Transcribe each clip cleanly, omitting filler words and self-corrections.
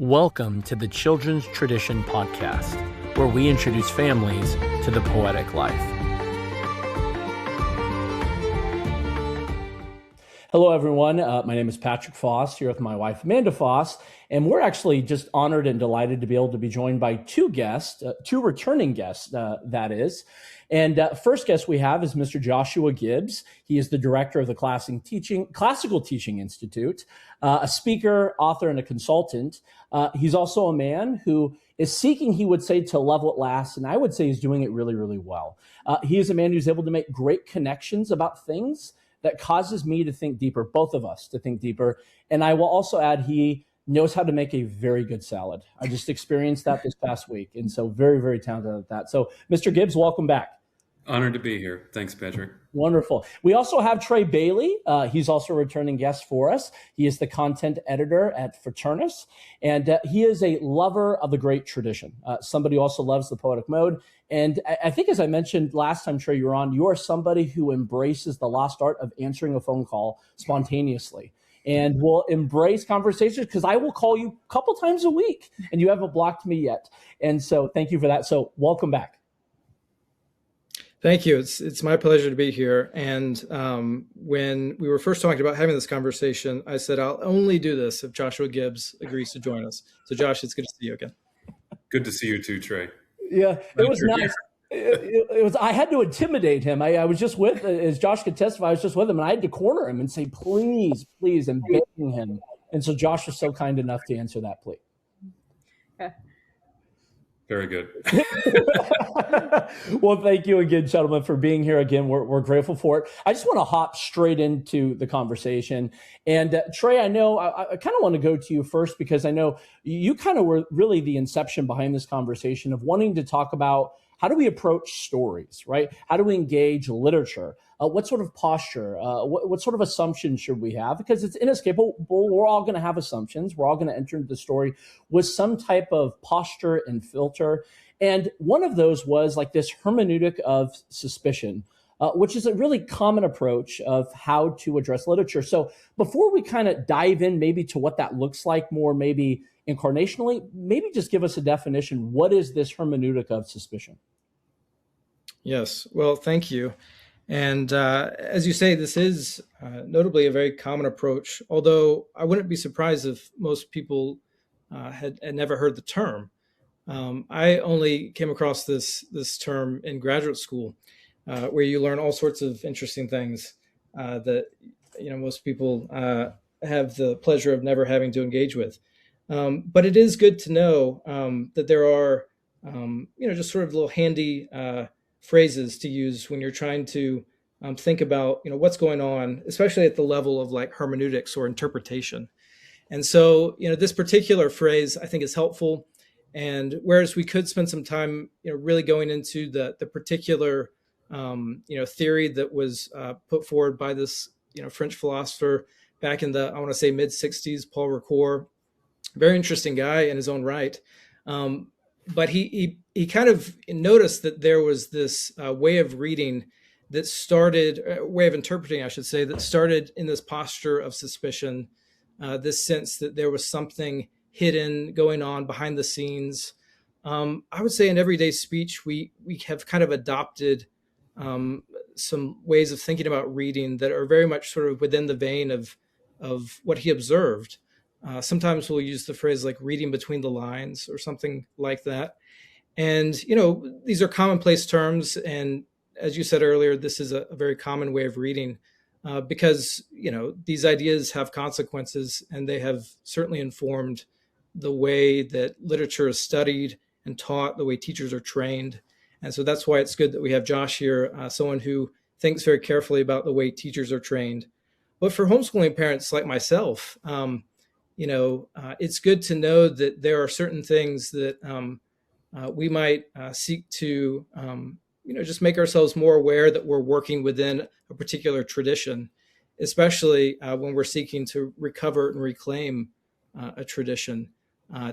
Welcome to the Children's Tradition Podcast, where we introduce families to the poetic life. Hello, everyone. My name is Patrick Foss, here with my wife, Amanda Foss, and we're actually just honored and delighted to be able to be joined by two returning guests, that is. And first guest we have is Mr. Joshua Gibbs. He is the director of the Classical Teaching Institute, a speaker, author, and a consultant. He's also a man who is seeking, he would say, to level at last, and I would say he's doing it really, really well. He is a man who's able to make great connections about things that causes me to think deeper, both of us to think deeper. And I will also add, he knows how to make a very good salad. I just experienced that this past week. And so very, very talented at that. So Mr. Gibbs, welcome back. Honored to be here. Thanks, Patrick. Wonderful. We also have Trae Bailey. He's also a returning guest for us. He is the content editor at Fraternus, and he is a lover of the great tradition. Somebody who also loves the poetic mode. And I think, as I mentioned last time, Trae, you were on, you are somebody who embraces the lost art of answering a phone call spontaneously and will embrace conversations, because I will call you a couple times a week and you haven't blocked me yet. And so thank you for that. So welcome back. Thank you. It's my pleasure to be here. And when we were first talking about having this conversation, I said, I'll only do this if Joshua Gibbs agrees to join us. So Josh, it's good to see you again. Good to see you too, Trae. Yeah, it was nice. It was. I had to intimidate him. I was just with, as Josh could testify, I was just with him, and I had to corner him and say, please, please, and begging him. And so Josh was so kind enough to answer that plea. Very good. Well, thank you again, gentlemen, for being here again. We're grateful for it. I just want to hop straight into the conversation. And Trae, I know I kind of want to go to you first, because I know you kind of were really the inception behind this conversation of wanting to talk about how do we approach stories, right? How do we engage literature? What sort of posture? What sort of assumptions should we have? Because it's inescapable. We're all going to have assumptions. We're all going to enter into the story with some type of posture and filter. And one of those was like this hermeneutic of suspicion, which is a really common approach of how to address literature. So before we kind of dive in maybe to what that looks like more maybe incarnationally, maybe just give us a definition. What is this hermeneutic of suspicion? Yes. Well, thank you. And as you say, this is notably a very common approach, although I wouldn't be surprised if most people had never heard the term. I only came across this term in graduate school, where you learn all sorts of interesting things that most people have the pleasure of never having to engage with. But it is good to know that there are just sort of little handy phrases to use when you're trying to think about what's going on, especially at the level of like hermeneutics or interpretation. And so this particular phrase I think is helpful. And whereas we could spend some time really going into the particular theory that was put forward by this French philosopher back in the, I want to say, mid-60s, Paul Ricoeur, very interesting guy in his own right. But he kind of noticed that there was this way of reading that started, way of interpreting, I should say, that started in this posture of suspicion, this sense that there was something hidden going on behind the scenes. I would say in everyday speech, we have kind of adopted some ways of thinking about reading that are very much sort of within the vein of what he observed. Sometimes we'll use the phrase like reading between the lines or something like that. And, these are commonplace terms. And as you said earlier, this is a very common way of reading because, these ideas have consequences, and they have certainly informed the way that literature is studied and taught, the way teachers are trained. And so that's why it's good that we have Josh here, someone who thinks very carefully about the way teachers are trained. But for homeschooling parents like myself, it's good to know that there are certain things that we might seek to, just make ourselves more aware that we're working within a particular tradition, especially when we're seeking to recover and reclaim a tradition,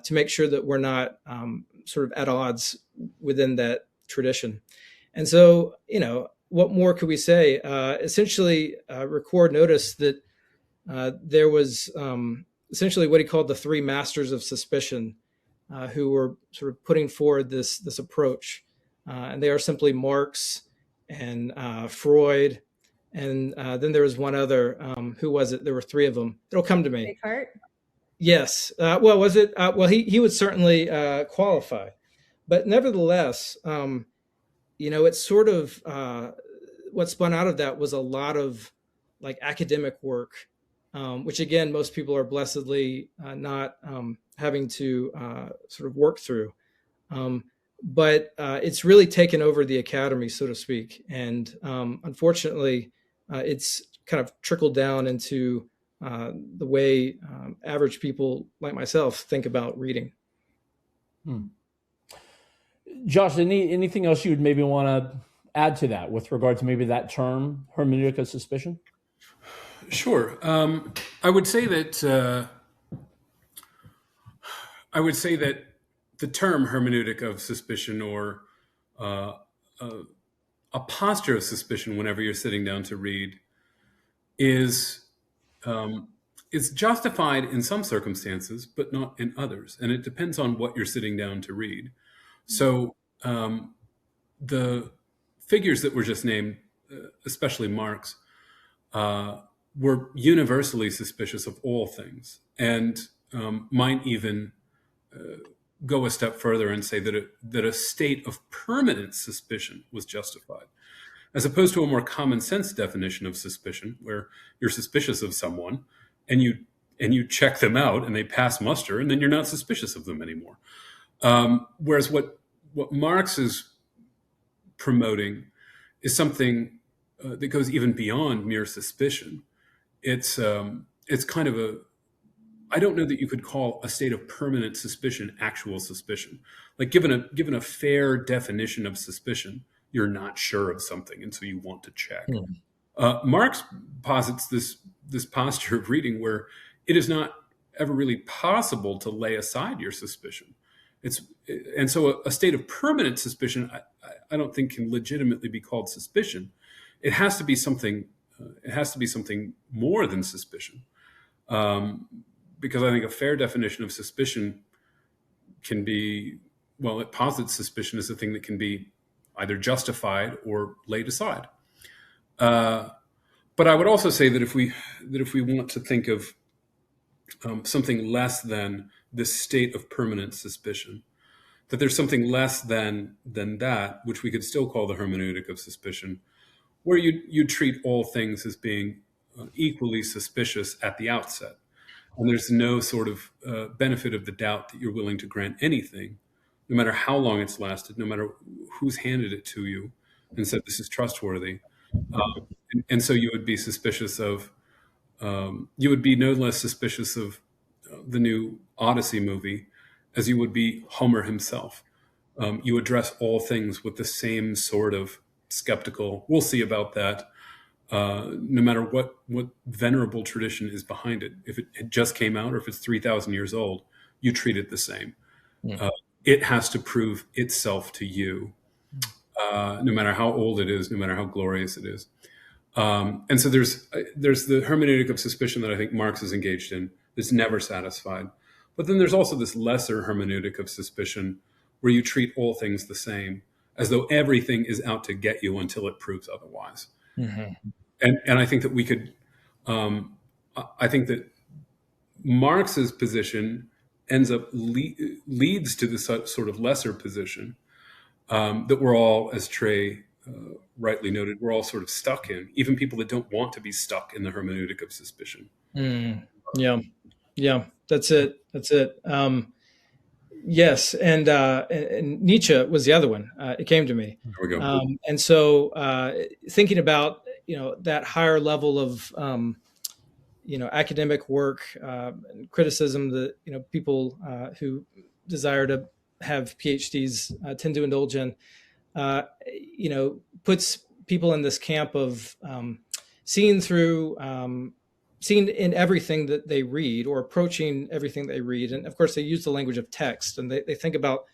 to make sure that we're not sort of at odds within that tradition. And so, what more could we say? Essentially, Ricoeur noticed that there was essentially what he called the three masters of suspicion, who were sort of putting forward this approach. And they are simply Marx and Freud. And then there was one other. Who was it? There were three of them. It'll come to me. Descartes? Yes. Well, was it? Well, he would certainly qualify. But nevertheless, it's sort of what spun out of that was a lot of like academic work, which again, most people are blessedly not having to sort of work through. But it's really taken over the academy, so to speak. And unfortunately, it's kind of trickled down into the way average people like myself think about reading. Josh, anything else you would maybe want to add to that with regard to maybe that term, hermeneutic of suspicion? Sure. I would say that the term hermeneutic of suspicion, or a posture of suspicion whenever you're sitting down to read, is justified in some circumstances, but not in others. And it depends on what you're sitting down to read. So the figures that were just named, especially Marx, were universally suspicious of all things, and might even go a step further and say that a state of permanent suspicion was justified, as opposed to a more common sense definition of suspicion, where you're suspicious of someone and you check them out and they pass muster, and then you're not suspicious of them anymore. Whereas what Marx is promoting is something that goes even beyond mere suspicion. It's kind of I don't know that you could call a state of permanent suspicion actual suspicion. Like given a fair definition of suspicion, you're not sure of something, and so you want to check. Marx posits this posture of reading where it is not ever really possible to lay aside your suspicion. And so a state of permanent suspicion, I don't think can legitimately be called suspicion. It has to be something. It has to be something more than suspicion, because I think a fair definition of suspicion can be, well, it posits suspicion as a thing that can be either justified or laid aside. But I would also say that if we want to think of something less than this state of permanent suspicion, that there's something less than that, which we could still call the hermeneutic of suspicion, where you treat all things as being equally suspicious at the outset. And there's no sort of benefit of the doubt that you're willing to grant anything, no matter how long it's lasted, no matter who's handed it to you and said this is trustworthy. And so you would be suspicious of, you would be no less suspicious of the new Odyssey movie as you would be Homer himself. You address all things with the same sort of skeptical, we'll see about that, no matter what venerable tradition is behind it. If it just came out or if it's 3,000 years old, you treat it the same. It has to prove itself to you, no matter how old it is, no matter how glorious it is. And so there's the hermeneutic of suspicion that I think Marx is engaged in that's never satisfied. But then there's also this lesser hermeneutic of suspicion where you treat all things the same, as though everything is out to get you until it proves otherwise. Mm-hmm. And I think that we could, I think that Marx's position ends up leads to this sort of lesser position that we're all, as Trae rightly noted, we're all sort of stuck in, even people that don't want to be stuck in the hermeneutic of suspicion. Yeah, that's it. Yes, and Nietzsche was the other one. It came to me. There we go. And so thinking about that higher level of academic work and criticism that people who desire to have PhDs tend to indulge in, puts people in this camp of seeing in everything that they read, or approaching everything they read. And of course, they use the language of text, and they think about,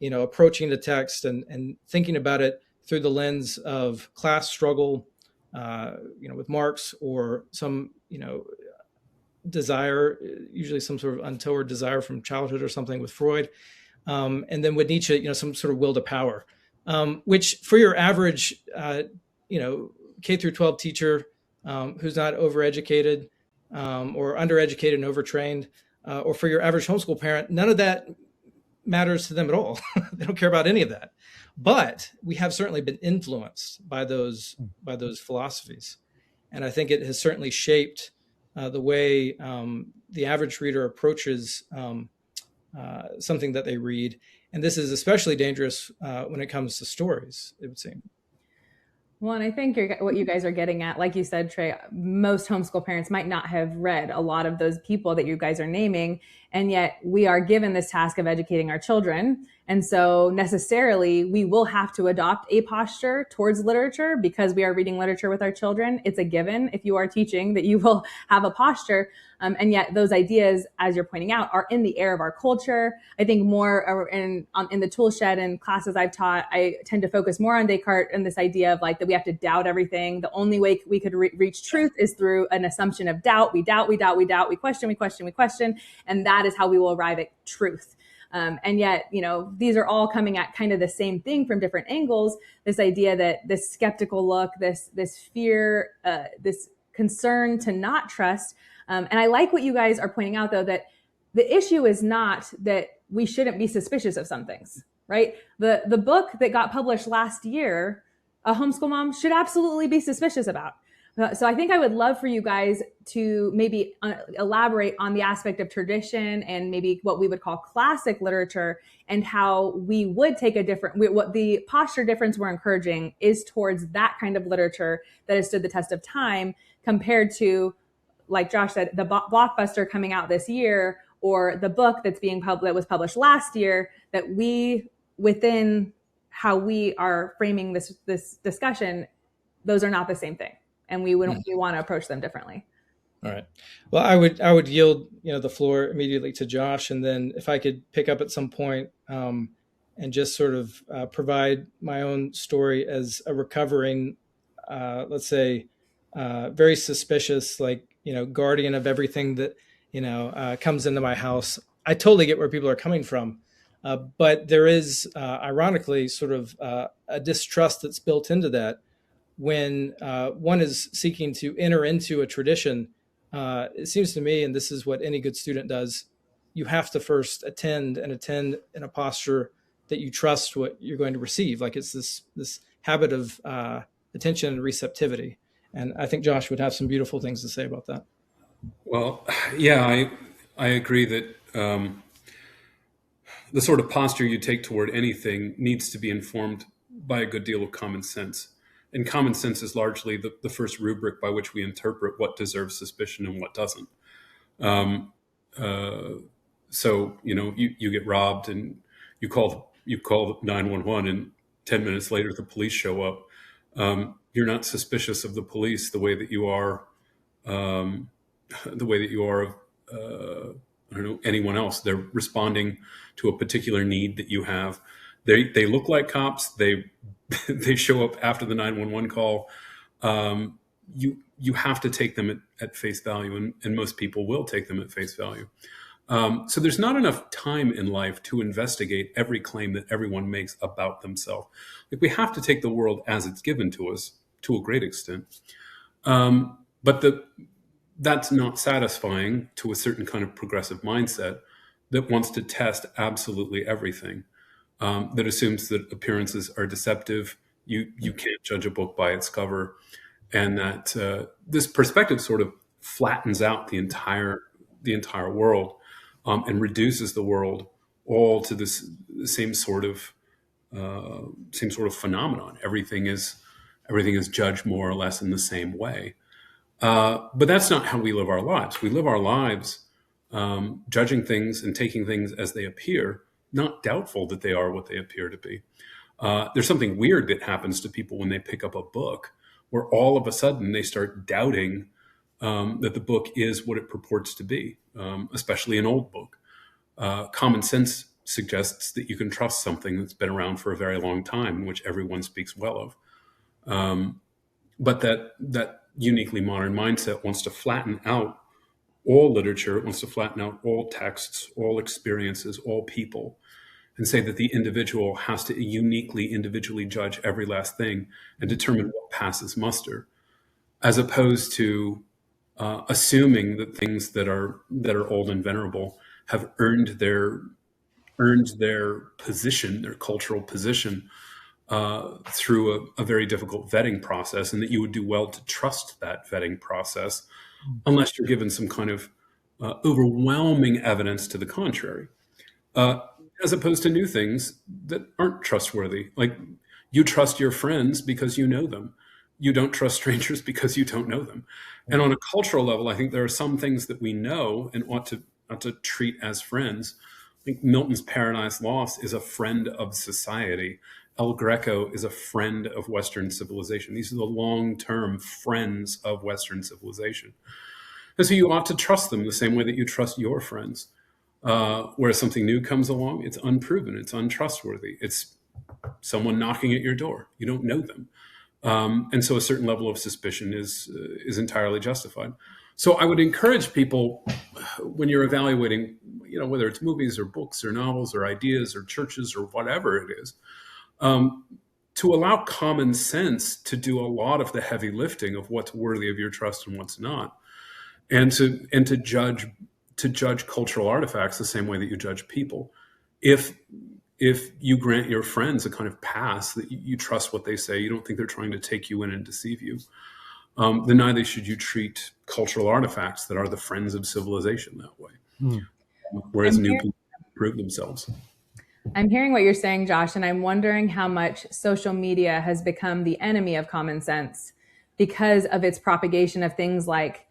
approaching the text and thinking about it through the lens of class struggle, with Marx, or some, desire, usually some sort of untoward desire from childhood or something with Freud. And then with Nietzsche, some sort of will to power, which for your average, K through 12 teacher who's not overeducated or undereducated and overtrained, or for your average homeschool parent, none of that matters to them at all. They don't care about any of that. But we have certainly been influenced by those philosophies. And I think it has certainly shaped the way the average reader approaches something that they read. And this is especially dangerous when it comes to stories, it would seem. Well, and I think what you guys are getting at, like you said, Trae, most homeschool parents might not have read a lot of those people that you guys are naming. And yet we are given this task of educating our children. And so necessarily we will have to adopt a posture towards literature because we are reading literature with our children. It's a given if you are teaching that you will have a posture. And yet those ideas, as you're pointing out, are in the air of our culture. I think more in the Toolshed and classes I've taught, I tend to focus more on Descartes and this idea of like that we have to doubt everything. The only way we could reach truth is through an assumption of doubt. We doubt, we question. And that is how we will arrive at truth. And yet, these are all coming at kind of the same thing from different angles. This idea that this skeptical look, this fear, this concern to not trust. And I like what you guys are pointing out, though, that the issue is not that we shouldn't be suspicious of some things, right? The book that got published last year, a homeschool mom should absolutely be suspicious about. So I think I would love for you guys to maybe elaborate on the aspect of tradition and maybe what we would call classic literature and how we would take what the posture difference we're encouraging is towards that kind of literature that has stood the test of time compared to, like Josh said, the blockbuster coming out this year or the book that was published last year, that we, within how we are framing this discussion, those are not the same thing. And we want to approach them differently. All right. Well, I would yield, the floor immediately to Josh, and then if I could pick up at some point and just sort of provide my own story as a recovering, let's say, very suspicious, guardian of everything that comes into my house. I totally get where people are coming from, but there is, ironically, sort of a distrust that's built into that. When one is seeking to enter into a tradition, it seems to me, and this is what any good student does, you have to first attend in a posture that you trust what you're going to receive. Like it's this habit of attention and receptivity. And I think Josh would have some beautiful things to say about that. Well, yeah, I agree that the sort of posture you take toward anything needs to be informed by a good deal of common sense. And common sense is largely the first rubric by which we interpret what deserves suspicion and what doesn't. So, you get robbed and you call 911 and 10 minutes later the police show up. You're not suspicious of the police the way that you are of anyone else. They're responding to a particular need that you have. They look like cops. They show up after the 911 call. You have to take them at face value, and most people will take them at face value. So there's not enough time in life to investigate every claim that everyone makes about themselves. We have to take the world as it's given to us to a great extent. But that's not satisfying to a certain kind of progressive mindset that wants to test absolutely everything. That assumes that appearances are deceptive. You can't judge a book by its cover, and that this perspective sort of flattens out the entire world and reduces the world all to this same sort of phenomenon. Everything is judged more or less in the same way. But that's not how we live our lives. We live our lives judging things and taking things as they appear, not doubtful that they are what they appear to be. There's something weird that happens to people when they pick up a book, where all of a sudden they start doubting that the book is what it purports to be, especially an old book. Common sense suggests that you can trust something that's been around for a very long time, which everyone speaks well of. But that uniquely modern mindset wants to flatten out all literature. It wants to flatten out all texts, all experiences, all people, and say that the individual has to uniquely, individually judge every last thing and determine what passes muster, as opposed to assuming that things that are old and venerable have earned their position, their cultural position, through a very difficult vetting process, and that you would do well to trust that vetting process, unless you're given some kind of overwhelming evidence to the contrary, as opposed to new things that aren't trustworthy. Like, you trust your friends because you know them. You don't trust strangers because you don't know them. And on a cultural level, I think there are some things that we know and ought to treat as friends. I think Milton's Paradise Lost is a friend of society. El Greco is a friend of Western civilization. These are the long-term friends of Western civilization. And so you ought to trust them the same way that you trust your friends. Whereas something new comes along, it's unproven, it's untrustworthy. It's someone knocking at your door. You don't know them. And so a certain level of suspicion is entirely justified. So I would encourage people, when you're evaluating, whether it's movies or books or novels or ideas or churches or whatever it is, to allow common sense to do a lot of the heavy lifting of what's worthy of your trust and what's not, and to judge cultural artifacts the same way that you judge people. If you grant your friends a kind of pass that you trust what they say, you don't think they're trying to take you in and deceive you, then neither should you treat cultural artifacts that are the friends of civilization that way. Whereas new people prove themselves. I'm hearing what you're saying, Josh, and I'm wondering how much social media has become the enemy of common sense because of its propagation of things like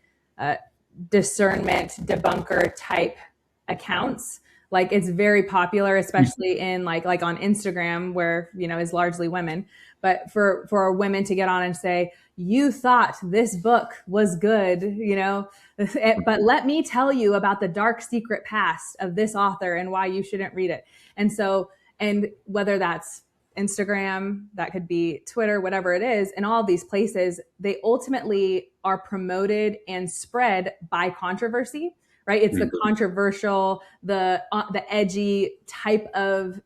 discernment debunker type accounts. Like, it's very popular, especially in like on Instagram, where, is largely women. But for women to get on and say, you thought this book was good, but let me tell you about the dark secret past of this author and why you shouldn't read it. And whether that's Instagram, that could be Twitter, whatever it is, in all these places, they ultimately are promoted and spread by controversy, right? It's the controversial, the edgy type of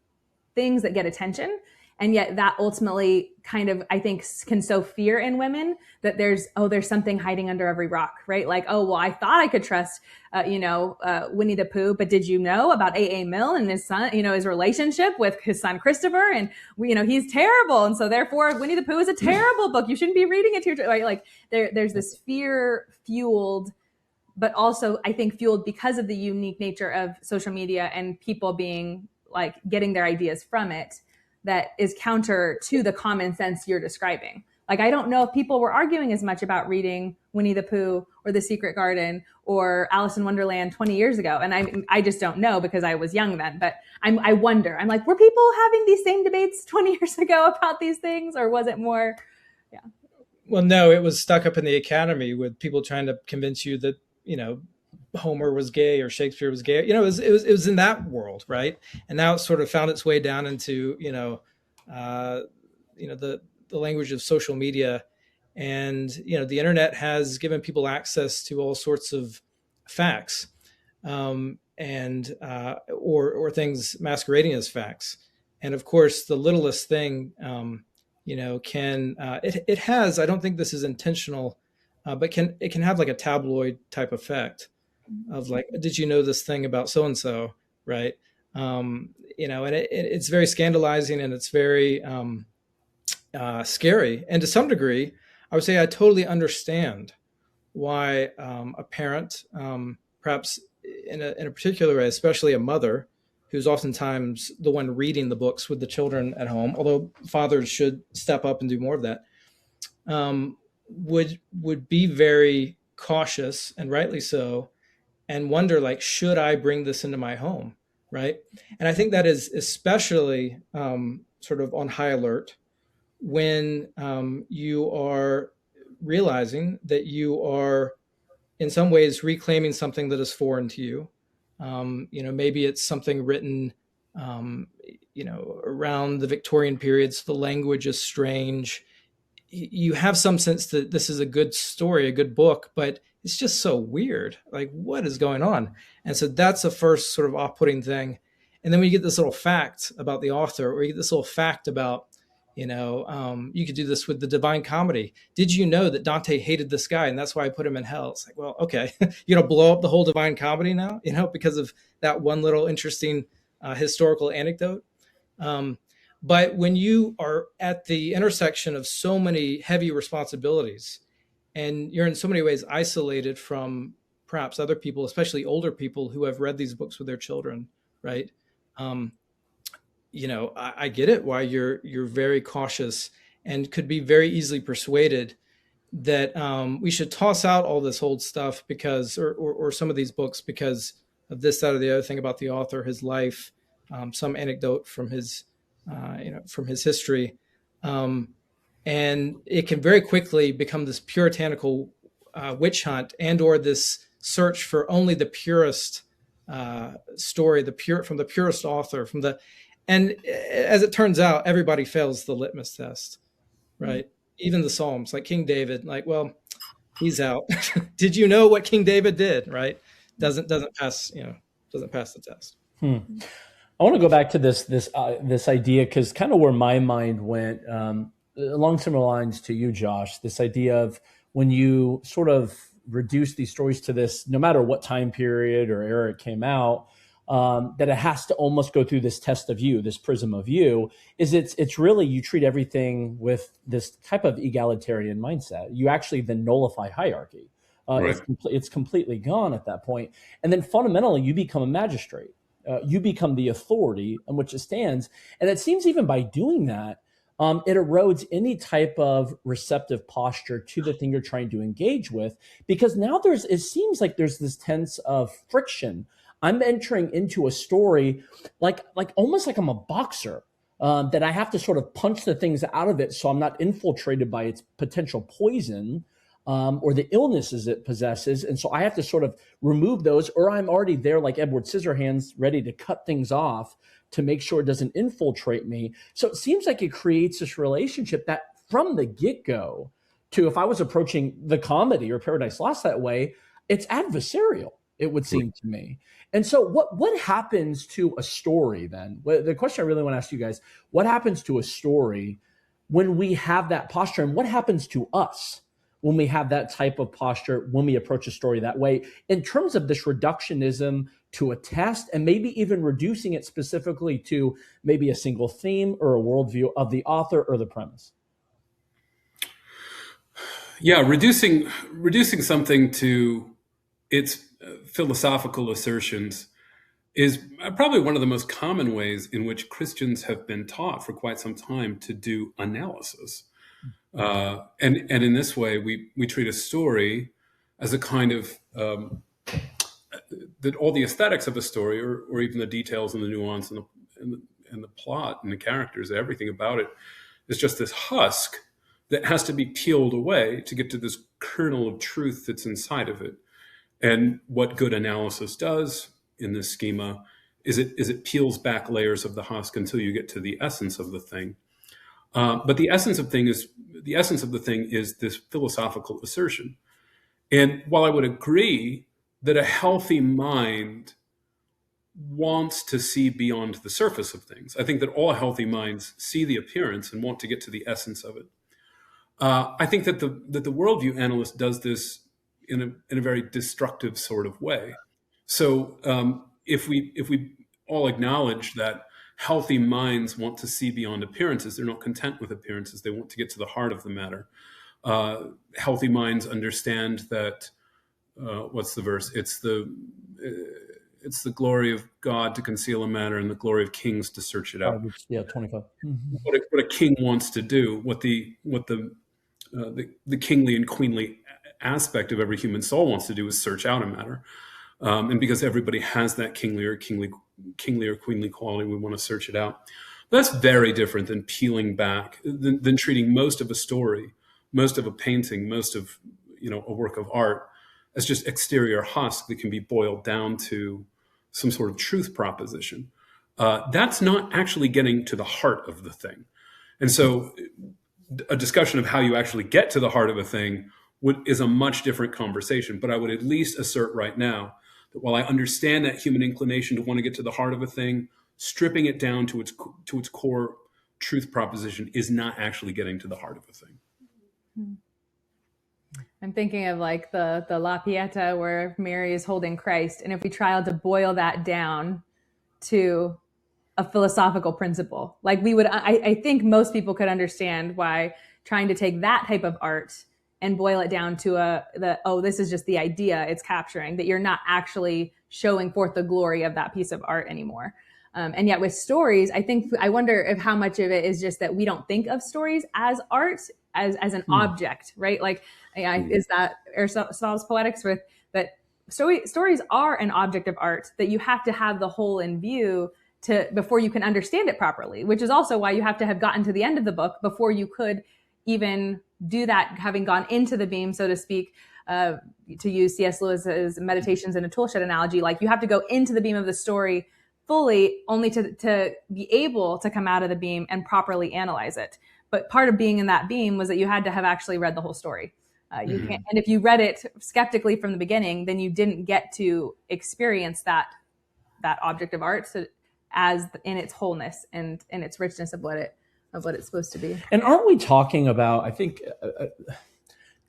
things that get attention. And yet that ultimately kind of, I think, can sow fear in women that there's something hiding under every rock, right? Like, oh, well, I thought I could trust, Winnie the Pooh, but did you know about A.A. Milne and his son, his relationship with his son Christopher? And, he's terrible. And so therefore, Winnie the Pooh is a terrible book. You shouldn't be reading it to your, right? Like, there's this fear fueled, but also I think fueled because of the unique nature of social media and people being like getting their ideas from it, that is counter to the common sense you're describing. Like, I don't know if people were arguing as much about reading Winnie the Pooh or The Secret Garden or Alice in Wonderland 20 years ago. And I just don't know because I was young then, but I wonder, I'm like, were people having these same debates 20 years ago about these things, or was it more? Yeah. Well, no, it was stuck up in the academy with people trying to convince you that, Homer was gay or Shakespeare was gay. It was in that world, right? And now it's sort of found its way down into the language of social media, and the internet has given people access to all sorts of facts, or things masquerading as facts. And of course, the littlest thing, it has. I don't think this is intentional, but it can have like a tabloid type effect. Of like, did you know this thing about so-and-so, right? And it's very scandalizing, and it's very scary. And to some degree, I would say I totally understand why a parent, perhaps in a particular way, especially a mother, who's oftentimes the one reading the books with the children at home, although fathers should step up and do more of that, would be very cautious, and rightly so, and wonder, like, should I bring this into my home, right? And I think that is especially sort of on high alert when you are realizing that you are in some ways reclaiming something that is foreign to you. Maybe it's something written, around the Victorian period, so the language is strange. You have some sense that this is a good story, a good book, but it's just so weird. Like, what is going on? And so that's the first sort of off-putting thing. And then we get this little fact about the author, or you get this little fact about, you could do this with the Divine Comedy. Did you know that Dante hated this guy, and that's why I put him in hell? It's like, well, okay, blow up the whole Divine Comedy now, because of that one little interesting historical anecdote. But when you are at the intersection of so many heavy responsibilities, and you're in so many ways isolated from perhaps other people, especially older people who have read these books with their children, right? I get it why you're very cautious and could be very easily persuaded that we should toss out all this old stuff because, or some of these books because of this, that, or the other thing about the author, his life, some anecdote from his, from his history. And it can very quickly become this puritanical witch hunt or this search for only the purest story, from the purest author, and as it turns out, everybody fails the litmus test, right? Even the Psalms, like King David, well, he's out. Did you know what King David did? Right? Doesn't pass the test. I want to go back to this idea, because kind of where my mind went, along similar lines to you, Josh, this idea of when you sort of reduce these stories to this, no matter what time period or era it came out, that it has to almost go through this test of you, this prism of you, it's really, you treat everything with this type of egalitarian mindset. You actually then nullify hierarchy. Right. It's completely gone at that point. And then fundamentally, you become a magistrate. You become the authority on which it stands. And it seems even by doing that, it erodes any type of receptive posture to the thing you're trying to engage with, because now it seems like there's this tense of friction. I'm entering into a story like almost like I'm a boxer, that I have to sort of punch the things out of it so I'm not infiltrated by its potential poison, or the illnesses it possesses. And so I have to sort of remove those, or I'm already there like Edward Scissorhands, ready to cut things off to make sure it doesn't infiltrate me. So it seems like it creates this relationship that from the get-go, to if I was approaching the comedy or Paradise Lost that way, it's adversarial, it would seem to me. And so what happens to a story then? The question I really want to ask you guys, what happens to a story when we have that posture, and what happens to us when we have that type of posture, when we approach a story that way, in terms of this reductionism to a test, and maybe even reducing it specifically to maybe a single theme or a worldview of the author or the premise? Yeah, reducing something to its philosophical assertions is probably one of the most common ways in which Christians have been taught for quite some time to do analysis. And in this way, we treat a story as a kind of that all the aesthetics of a story, or even the details and the nuance and the plot and the characters, everything about it, is just this husk that has to be peeled away to get to this kernel of truth that's inside of it. And what good analysis does in this schema is it peels back layers of the husk until you get to the essence of the thing. But the essence of the thing is this philosophical assertion. And while I would agree that a healthy mind wants to see beyond the surface of things, I think that all healthy minds see the appearance and want to get to the essence of it. I think that the worldview analyst does this in a very destructive sort of way. So if we all acknowledge that healthy minds want to see beyond appearances, they're not content with appearances, they want to get to the heart of the matter. Healthy minds understand that what's the verse? It's the glory of God to conceal a matter, and the glory of kings to search it out. Yeah, 25. Mm-hmm. What a king wants to do, what the kingly and queenly aspect of every human soul wants to do, is search out a matter. And because everybody has that kingly or queenly quality, we want to search it out. But that's very different than peeling back, than treating most of a story, most of a painting, most of a work of art as just exterior husk that can be boiled down to some sort of truth proposition. That's not actually getting to the heart of the thing. And so a discussion of how you actually get to the heart of a thing is a much different conversation. But I would at least assert right now that while I understand that human inclination to want to get to the heart of a thing, stripping it down to its core truth proposition is not actually getting to the heart of a thing. I'm thinking of like the La Pieta where Mary is holding Christ. And if we tried to boil that down to a philosophical principle, like we would, I think most people could understand why trying to take that type of art and boil it down to this is just the idea it's capturing, that you're not actually showing forth the glory of that piece of art anymore. And yet with stories, I wonder if how much of it is just that we don't think of stories as art, as an object, right? Like, is that Aristotle's Poetics with that stories are an object of art, that you have to have the whole in view before you can understand it properly, which is also why you have to have gotten to the end of the book before you could even do that, having gone into the beam, so to speak, to use C.S. Lewis's Meditations in a Toolshed analogy. Like, you have to go into the beam of the story fully only to be able to come out of the beam and properly analyze it. But part of being in that beam was that you had to have actually read the whole story. You can't, and if you read it skeptically from the beginning, then you didn't get to experience that object of art as in its wholeness and in its richness of what it's supposed to be. And aren't we talking about, I think,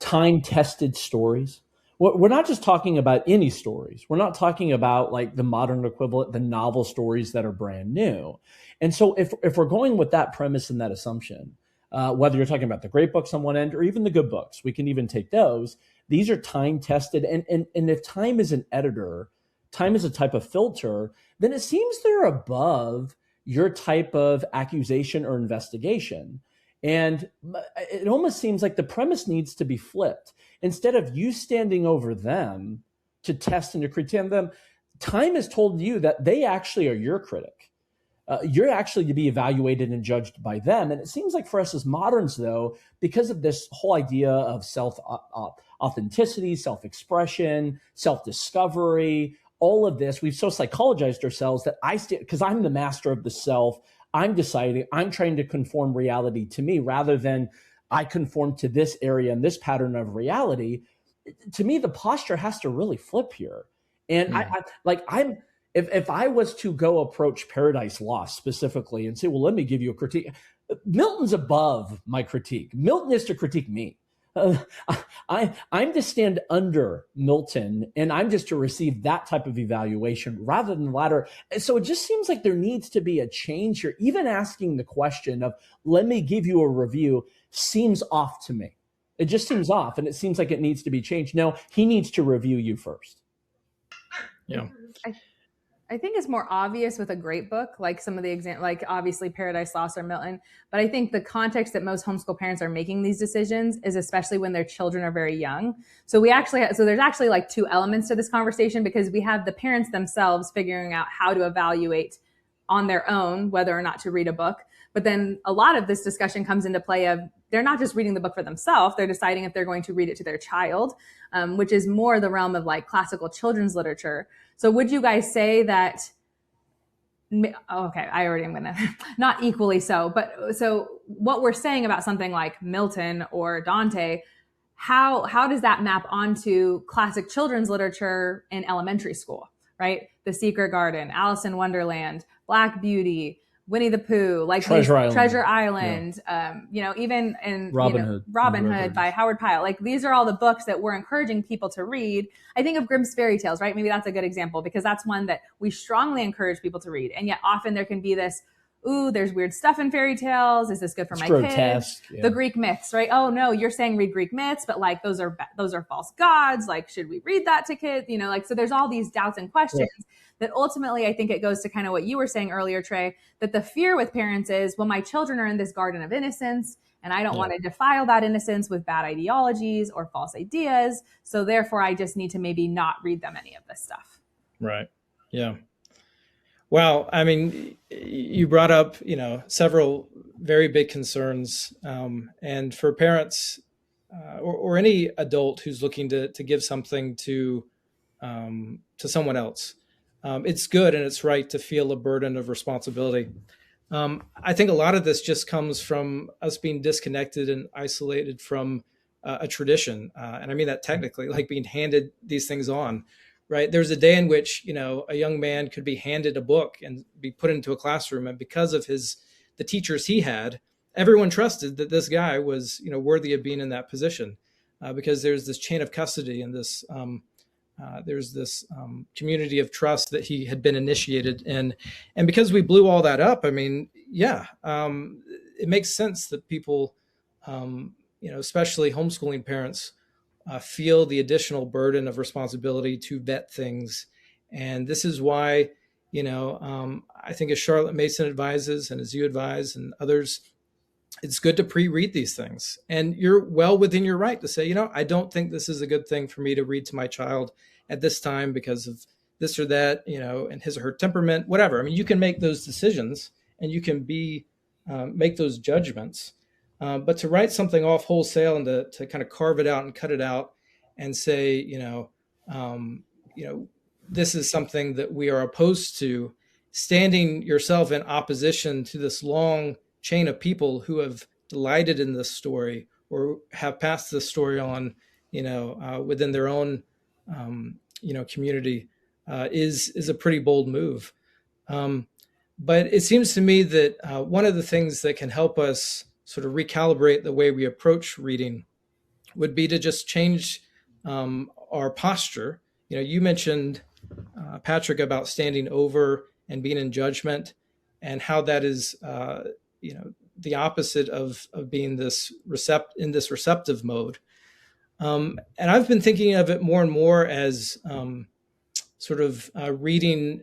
time-tested stories? We're not just talking about any stories. We're not talking about like the modern equivalent, the novel stories that are brand new. And so if we're going with that premise and that assumption, whether you're talking about the great books on one end or even the good books, we can even take those. These are time-tested. And if time is an editor, time is a type of filter, then it seems they're above your type of accusation or investigation. And it almost seems like the premise needs to be flipped. Instead of you standing over them to test and to critique them, time has told you that they actually are your critic. You're actually to be evaluated and judged by them. And it seems like for us as moderns, though, because of this whole idea of self-authenticity, self-expression, self-discovery, all of this, we've so psychologized ourselves that because I'm the master of the self, I'm deciding, I'm trying to conform reality to me rather than I conform to this area and this pattern of reality. To me, the posture has to really flip here. And if I was to go approach Paradise Lost specifically and say, well, let me give you a critique, Milton's above my critique. Milton is to critique me. I'm to stand under Milton, and I'm just to receive that type of evaluation rather than the latter. And so it just seems like there needs to be a change here. Even asking the question of, let me give you a review, seems off to me. It just seems off, and it seems like it needs to be changed. No, he needs to review you first. Yeah. I think it's more obvious with a great book, like some of the examples, like obviously Paradise Lost or Milton. But I think the context that most homeschool parents are making these decisions is especially when their children are very young. So there's actually like two elements to this conversation, because we have the parents themselves figuring out how to evaluate on their own whether or not to read a book. But then a lot of this discussion comes into play of they're not just reading the book for themselves, they're deciding if they're going to read it to their child, which is more the realm of like classical children's literature. So would you guys say that, okay, I already am gonna, not equally so, but so what we're saying about something like Milton or Dante, how does that map onto classic children's literature in elementary school, right? The Secret Garden, Alice in Wonderland, Black Beauty, Winnie the Pooh, like Treasure Island, yeah. Even in Robin Hood by Howard Pyle. Like these are all the books that we're encouraging people to read. I think of Grimm's fairy tales, right? Maybe that's a good example, because that's one that we strongly encourage people to read. And yet often there can be this, ooh, there's weird stuff in fairy tales. Is this good for my kids? Yeah. The Greek myths, right? Oh no, you're saying read Greek myths, but like those are false gods. Like, should we read that to kids? So there's all these doubts and questions. Yeah. That ultimately, I think it goes to kind of what you were saying earlier, Trae, that the fear with parents is, well, my children are in this garden of innocence, and I don't want to defile that innocence with bad ideologies or false ideas. So therefore, I just need to maybe not read them any of this stuff. Right. Yeah. Wow. I mean, you brought up, several very big concerns. And for parents or any adult who's looking to give something to someone else, it's good and it's right to feel a burden of responsibility. I think a lot of this just comes from us being disconnected and isolated from a tradition. And I mean that technically, like being handed these things on, right? There's a day in which, a young man could be handed a book and be put into a classroom. And because of the teachers he had, everyone trusted that this guy was, worthy of being in that position, because there's this chain of custody and there's this community of trust that he had been initiated in. And because we blew all that up, I mean, it makes sense that people, especially homeschooling parents, feel the additional burden of responsibility to vet things. And this is why, I think as Charlotte Mason advises and as you advise and others, it's good to pre-read these things. And you're well within your right to say, I don't think this is a good thing for me to read to my child at this time because of this or that, and his or her temperament, whatever. I mean, you can make those decisions and you can make those judgments. But to write something off wholesale and to kind of carve it out and cut it out and say, this is something that we are opposed to, standing yourself in opposition to this long chain of people who have delighted in this story or have passed this story on, within their own, community, is a pretty bold move. But it seems to me that one of the things that can help us sort of recalibrate the way we approach reading would be to just change our posture. You mentioned, Patrick, about standing over and being in judgment, and how that is, the opposite of being in this receptive mode. And I've been thinking of it more and more as sort of reading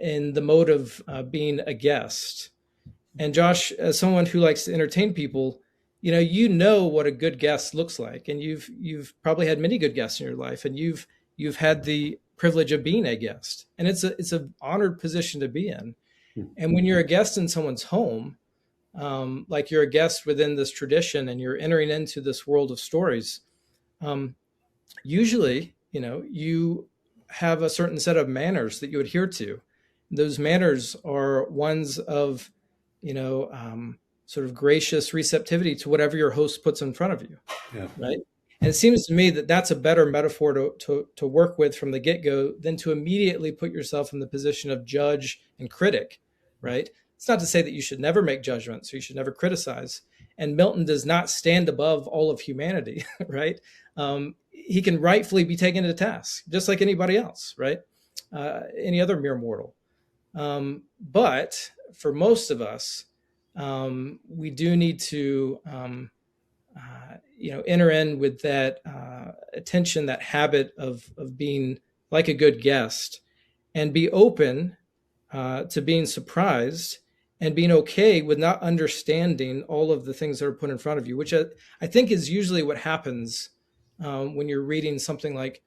in the mode of being a guest. And Josh, as someone who likes to entertain people, what a good guest looks like, and you've probably had many good guests in your life, and you've had the privilege of being a guest, and it's an honored position to be in. And when you're a guest in someone's home, like you're a guest within this tradition, and you're entering into this world of stories, usually, you have a certain set of manners that you adhere to. Those manners are ones of, sort of gracious receptivity to whatever your host puts in front of you. Yeah. Right. And it seems to me that that's a better metaphor to work with from the get-go than to immediately put yourself in the position of judge and critic. Right. It's not to say that you should never make judgments or you should never criticize. And Milton does not stand above all of humanity. Right. He can rightfully be taken to task just like anybody else. Right. Any other mere mortal. But for most of us, we do need to, enter in with that attention, that habit of being like a good guest, and be open to being surprised and being okay with not understanding all of the things that are put in front of you, which I think is usually what happens when you're reading something like,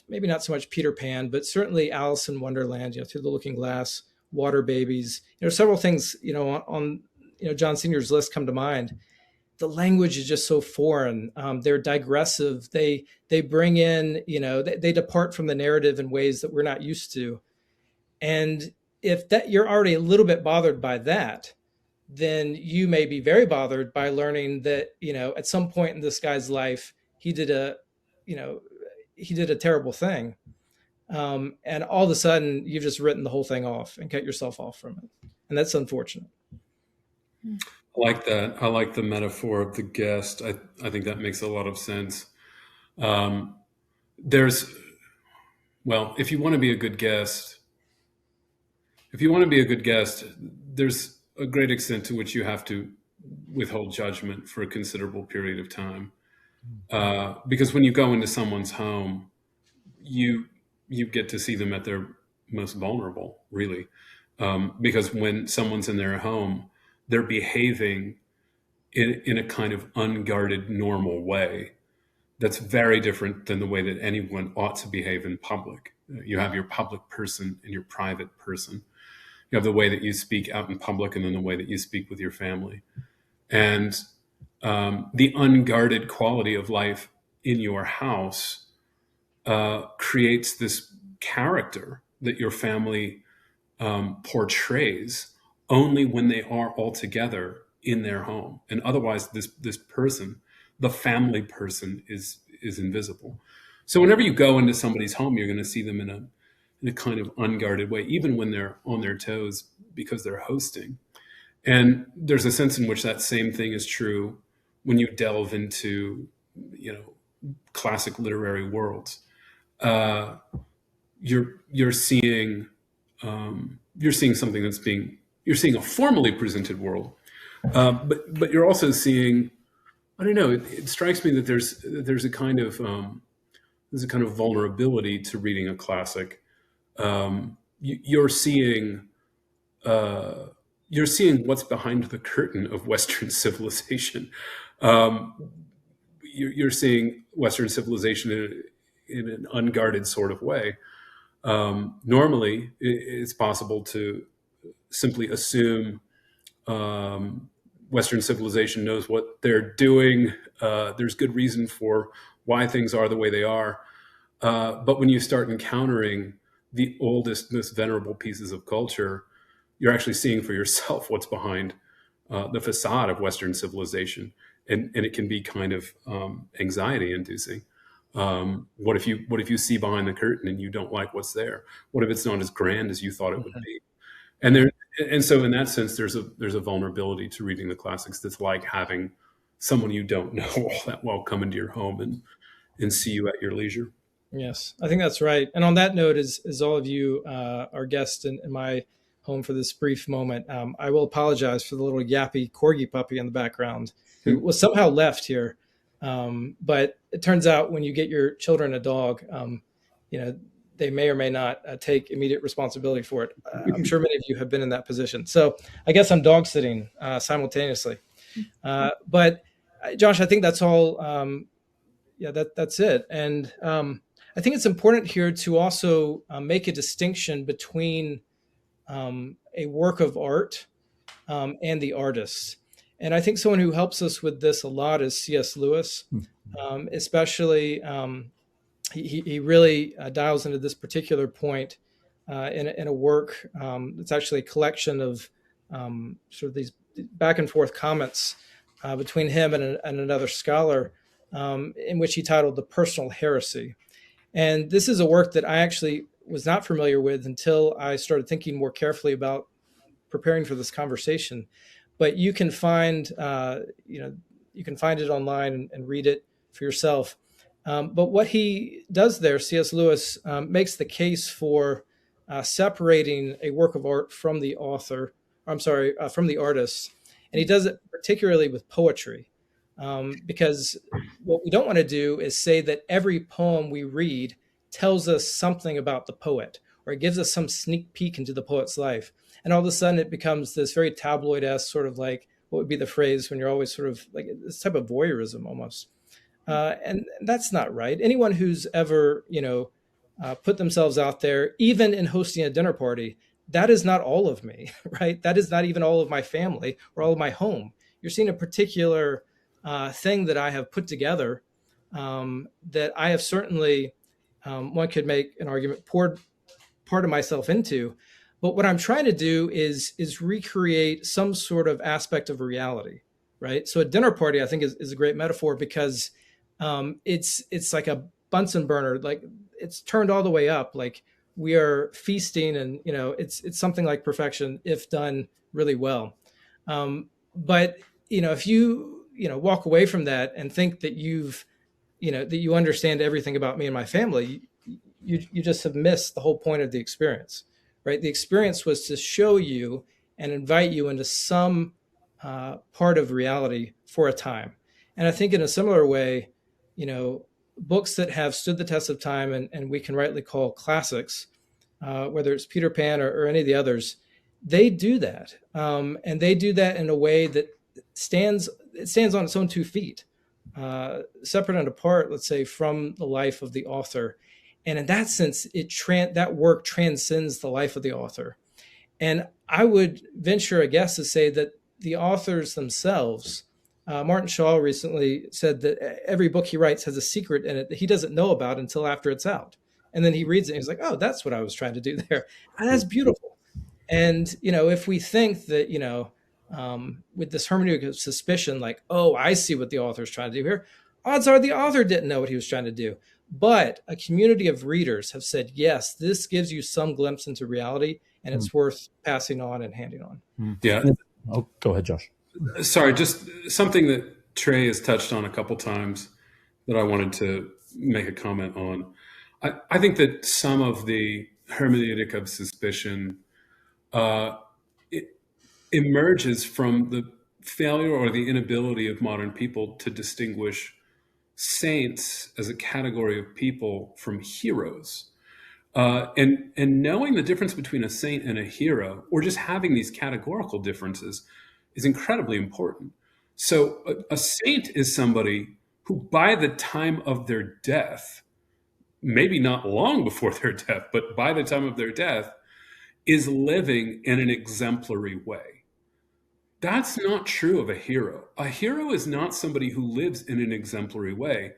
maybe not so much Peter Pan, but certainly Alice in Wonderland, Through the Looking Glass, Water Babies. Several things, on John Senior's list come to mind. The language is just so foreign. They're digressive. They bring in, they depart from the narrative in ways that we're not used to. And if that you're already a little bit bothered by that, then you may be very bothered by learning that, at some point in this guy's life, he did a terrible thing. And all of a sudden you've just written the whole thing off and cut yourself off from it. And that's unfortunate. I like that. I like the metaphor of the guest. I think that makes a lot of sense. If you want to be a good guest, there's a great extent to which you have to withhold judgment for a considerable period of time. Because when you go into someone's home, you get to see them at their most vulnerable, really. Because when someone's in their home, they're behaving in a kind of unguarded, normal way that's very different than the way that anyone ought to behave in public. You have your public person and your private person. You have the way that you speak out in public and then the way that you speak with your family. And the unguarded quality of life in your house creates this character that your family portrays only when they are all together in their home. And otherwise, this person, the family person is invisible. So whenever you go into somebody's home, you're going to see them in a kind of unguarded way, even when they're on their toes because they're hosting. And there's a sense in which that same thing is true when you delve into, classic literary worlds. You're seeing something you're seeing a formally presented world, but you're also seeing, I don't know. It strikes me that there's a kind of vulnerability to reading a classic. You're seeing what's behind the curtain of Western civilization. You're seeing Western civilization in an unguarded sort of way. Normally, it's possible to simply assume Western civilization knows what they're doing. There's good reason for why things are the way they are. But when you start encountering the oldest, most venerable pieces of culture, you're actually seeing for yourself what's behind the facade of Western civilization. And it can be kind of anxiety inducing. What if you see behind the curtain and you don't like what's there? What if it's not as grand as you thought it would be? And so in that sense, there's a vulnerability to reading the classics that's like having someone you don't know all that well come into your home and see you at your leisure. Yes, I think that's right. And on that note, as all of you are guests in my home for this brief moment, I will apologize for the little yappy corgi puppy in the background who was somehow left here. But it turns out when you get your children a dog, they may or may not take immediate responsibility for it. I'm sure many of you have been in that position. So I guess I'm dog sitting simultaneously. But Josh, I think that's all. That's it. And I think it's important here to also make a distinction between a work of art and the artist. And I think someone who helps us with this a lot is C.S. Lewis, especially. He really dials into this particular point in a work that's actually a collection of sort of these back and forth comments between him and another scholar, in which he titled The Personal Heresy. And this is a work that I actually was not familiar with until I started thinking more carefully about preparing for this conversation. But you can find it online and read it for yourself. But what he does there, C.S. Lewis makes the case for separating a work of art from the author. From the artist, and he does it particularly with poetry, because what we don't want to do is say that every poem we read tells us something about the poet, or it gives us some sneak peek into the poet's life, and all of a sudden it becomes this very tabloid-esque sort of like, what would be the phrase when you're always sort of like this type of voyeurism almost. And that's not right. Anyone who's ever, put themselves out there, even in hosting a dinner party, that is not all of me, right? That is not even all of my family or all of my home. You're seeing a particular thing that I have put together that I have certainly, one could make an argument, poured part of myself into. But what I'm trying to do is recreate some sort of aspect of reality, right? So a dinner party, I think, is a great metaphor because it's like a Bunsen burner, like it's turned all the way up, like we are feasting, and it's something like perfection if done really well. But if you walk away from that and think that that you understand everything about me and my family, you just have missed the whole point of the experience, right? The experience was to show you and invite you into some part of reality for a time. And I think in a similar way, books that have stood the test of time and we can rightly call classics, whether it's Peter Pan or any of the others, they do that. And they do that in a way that stands on its own 2 feet, separate and apart, let's say, from the life of the author. And in that sense, that work transcends the life of the author. And I would venture a guess to say that the authors themselves, Martin Shaw recently said that every book he writes has a secret in it that he doesn't know about until after it's out. And then he reads it and he's like, oh, that's what I was trying to do there. And that's beautiful. And, if we think that, with this hermeneutic of suspicion, like, oh, I see what the author's trying to do here. Odds are the author didn't know what he was trying to do. But a community of readers have said, yes, this gives you some glimpse into reality, and it's worth passing on and handing on. Yeah. Oh, go ahead, Josh. Sorry, just something that Trae has touched on a couple times that I wanted to make a comment on. I think that some of the hermeneutic of suspicion it emerges from the failure or the inability of modern people to distinguish saints as a category of people from heroes. And knowing the difference between a saint and a hero, or just having these categorical differences, is incredibly important. So a saint is somebody who, by the time of their death, maybe not long before their death, but by the time of their death, is living in an exemplary way. That's not true of a hero. A hero is not somebody who lives in an exemplary way.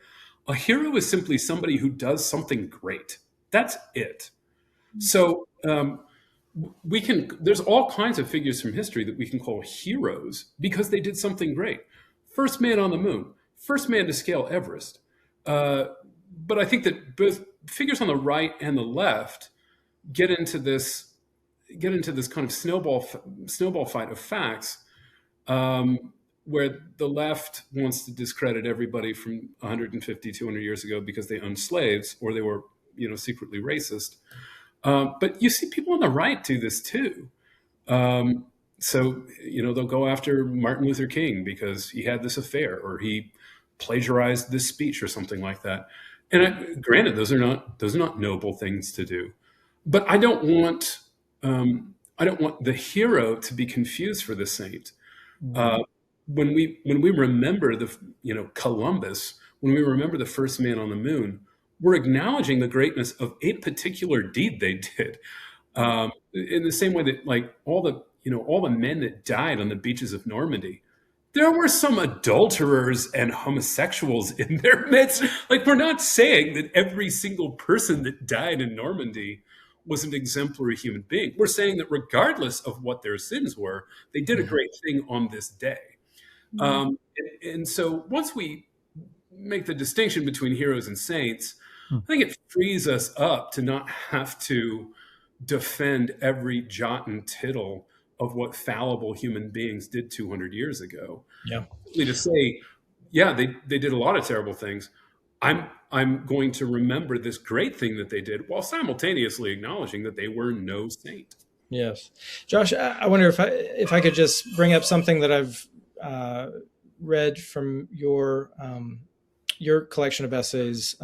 A hero is simply somebody who does something great. That's it. So there's all kinds of figures from history that we can call heroes because they did something great. First man on the moon, first man to scale Everest. But I think that both figures on the right and the left get into this kind of snowball fight of facts, where the left wants to discredit everybody from 150, 200 years ago because they owned slaves or they were, secretly racist. But you see people on the right do this too. So, they'll go after Martin Luther King because he had this affair or he plagiarized this speech or something like that. And granted, those are not noble things to do. But I don't want the hero to be confused for the saint. When we remember Columbus, when we remember the first man on the moon, we're acknowledging the greatness of a particular deed they did. In the same way that all the men that died on the beaches of Normandy, there were some adulterers and homosexuals in their midst. We're not saying that every single person that died in Normandy was an exemplary human being. We're saying that regardless of what their sins were, they did a great thing on this day. And so once we make the distinction between heroes and saints, I think it frees us up to not have to defend every jot and tittle of what fallible human beings did 200 years ago. Yeah. To say, yeah, they did a lot of terrible things. I'm going to remember this great thing that they did while simultaneously acknowledging that they were no saint. Yes. Josh, I wonder if I could just bring up something that I've read from your collection of essays,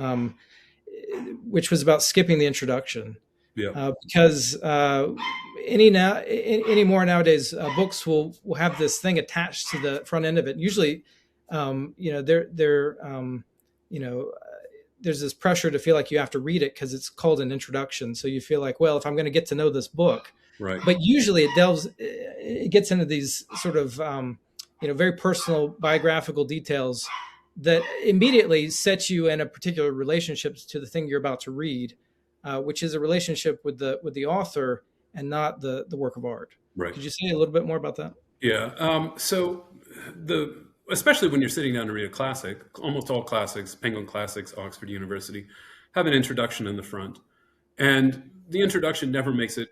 which was about skipping the introduction. Yeah. Because anymore nowadays, books will have this thing attached to the front end of it. Usually, there's this pressure to feel like you have to read it because it's called an introduction. So you feel like, well, if I'm going to get to know this book, right. But usually it gets into these sort of, very personal biographical details that immediately set you in a particular relationship to the thing you're about to read, which is a relationship with the author and not the work of art. Right. Could you say a little bit more about that? Yeah. So especially when you're sitting down to read a classic, almost all classics, Penguin Classics, Oxford University, have an introduction in the front. And the introduction never makes it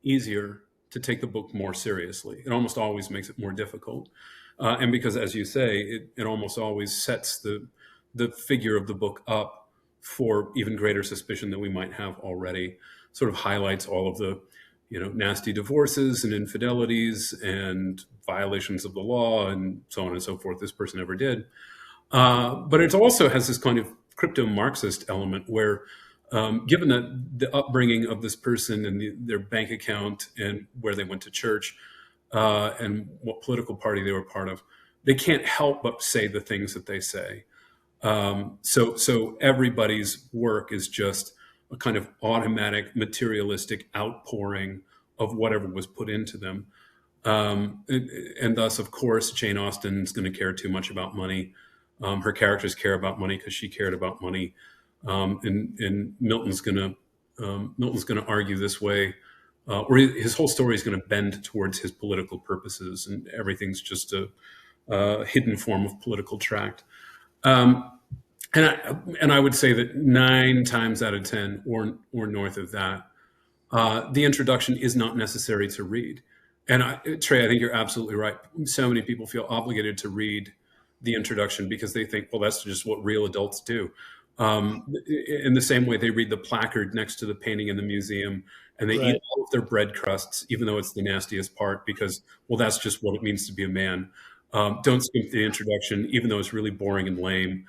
easier to take the book more seriously. It almost always makes it more difficult. And because, as you say, it almost always sets the figure of the book up for even greater suspicion than we might have already, sort of highlights all of the nasty divorces and infidelities and violations of the law and so on and so forth this person ever did. But it also has this kind of crypto-Marxist element where, given the upbringing of this person and their bank account and where they went to church and what political party they were part of, they can't help but say the things that they say. So everybody's work is just a kind of automatic materialistic outpouring of whatever was put into them. And thus, of course, Jane Austen's going to care too much about money. Her characters care about money because she cared about money. And Milton's going to argue this way or his whole story is going to bend towards his political purposes, and everything's just a hidden form of political tract. And I would say that 9 times out of 10, or north of that, the introduction is not necessary to read. And Trae, I think you're absolutely right. So many people feel obligated to read the introduction because they think, well, that's just what real adults do. In the same way they read the placard next to the painting in the museum, and they eat all of their bread crusts, even though it's the nastiest part, because, well, that's just what it means to be a man. Don't skip the introduction, even though it's really boring and lame.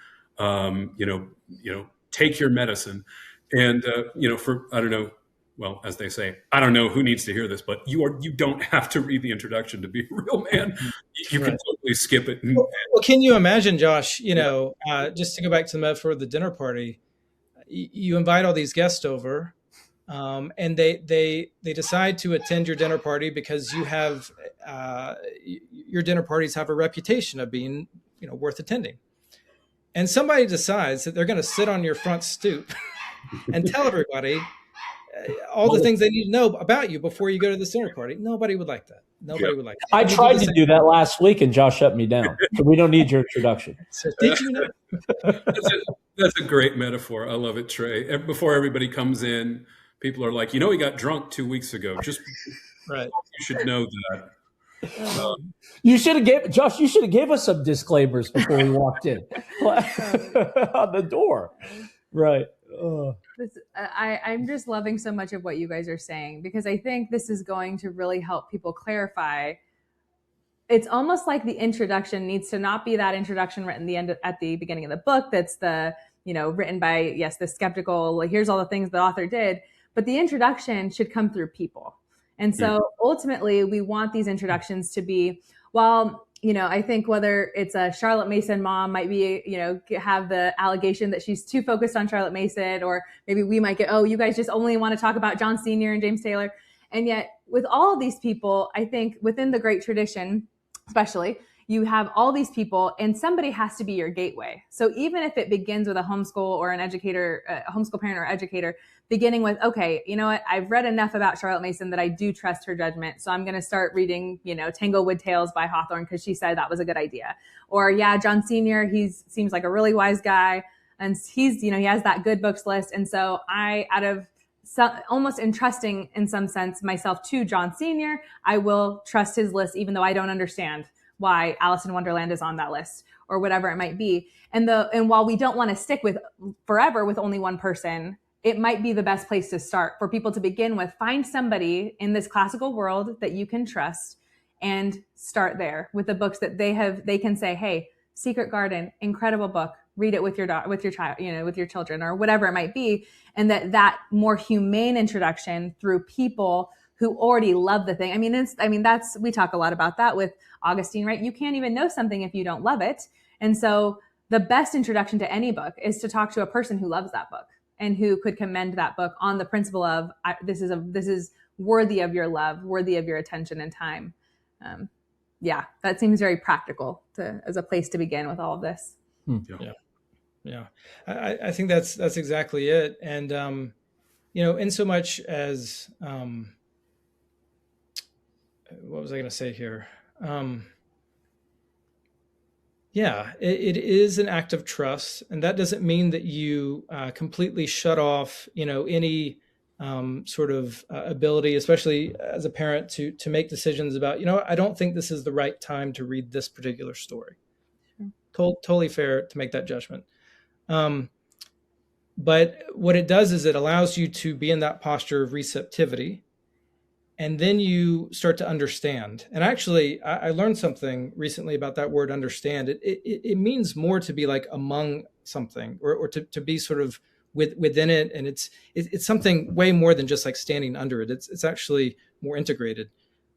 Take your medicine. And, I don't know, well, as they say, I don't know who needs to hear this, but you don't have to read the introduction to be a real man. You can totally skip it. Well, can you imagine, Josh, just to go back to the metaphor of the dinner party, you invite all these guests over, and they decide to attend your dinner party because you have, your dinner parties have a reputation of being, worth attending. And somebody decides that they're going to sit on your front stoop and tell everybody all the things they need to know about you before you go to the dinner party. Nobody would like that. Nobody would like that. I tried to do that last week, and Josh shut me down. So we don't need your introduction. So did you know? That's a great metaphor. I love it, Trae. Before everybody comes in, people are like, he got drunk 2 weeks ago. Just right. You should know that. You should have gave us some disclaimers before we walked in on the door. Right. I'm just loving so much of what you guys are saying, because I think this is going to really help people clarify. It's almost like the introduction needs to not be that introduction written at the beginning of the book. That's written by, the skeptical, like, here's all the things the author did, but the introduction should come through people. And so ultimately we want these introductions to be, I think whether it's a Charlotte Mason mom might be, have the allegation that she's too focused on Charlotte Mason, or maybe we might get, oh, you guys just only want to talk about John Sr. and James Taylor. And yet with all of these people, I think within the great tradition, especially, you have all these people, and somebody has to be your gateway. So even if it begins with a homeschool or an educator, a homeschool parent or educator, beginning with, okay, you know what, I've read enough about Charlotte Mason that I do trust her judgment. So I'm going to start reading, Tanglewood Tales by Hawthorne because she said that was a good idea. Or John Sr., seems like a really wise guy, and he's, he has that good books list. And so almost entrusting in some sense myself to John Sr., I will trust his list, even though I don't understand why Alice in Wonderland is on that list or whatever it might be. And while we don't want to stick with forever with only one person, it might be the best place to start for people to begin with. Find somebody in this classical world that you can trust and start there with the books that they can say, hey, Secret Garden, incredible book. Read it with your child, with your children, or whatever it might be. And that more humane introduction through people who already love the thing. We talk a lot about that with Augustine, right? You can't even know something if you don't love it. And so the best introduction to any book is to talk to a person who loves that book and who could commend that book on the principle of, this is worthy of your love, worthy of your attention and time. That seems very practical as a place to begin with all of this. Yeah. I think that's exactly it. And, in so much as, what was I going to say here? It is an act of trust, and that doesn't mean that you completely shut off, any sort of ability, especially as a parent, to make decisions about, I don't think this is the right time to read this particular story. Sure. Totally fair to make that judgment. But what it does is it allows you to be in that posture of receptivity. And then you start to understand. And actually, I learned something recently about that word understand. It means more to be like among something, or to be sort of within it. And it's something way more than just like standing under it. It's actually more integrated.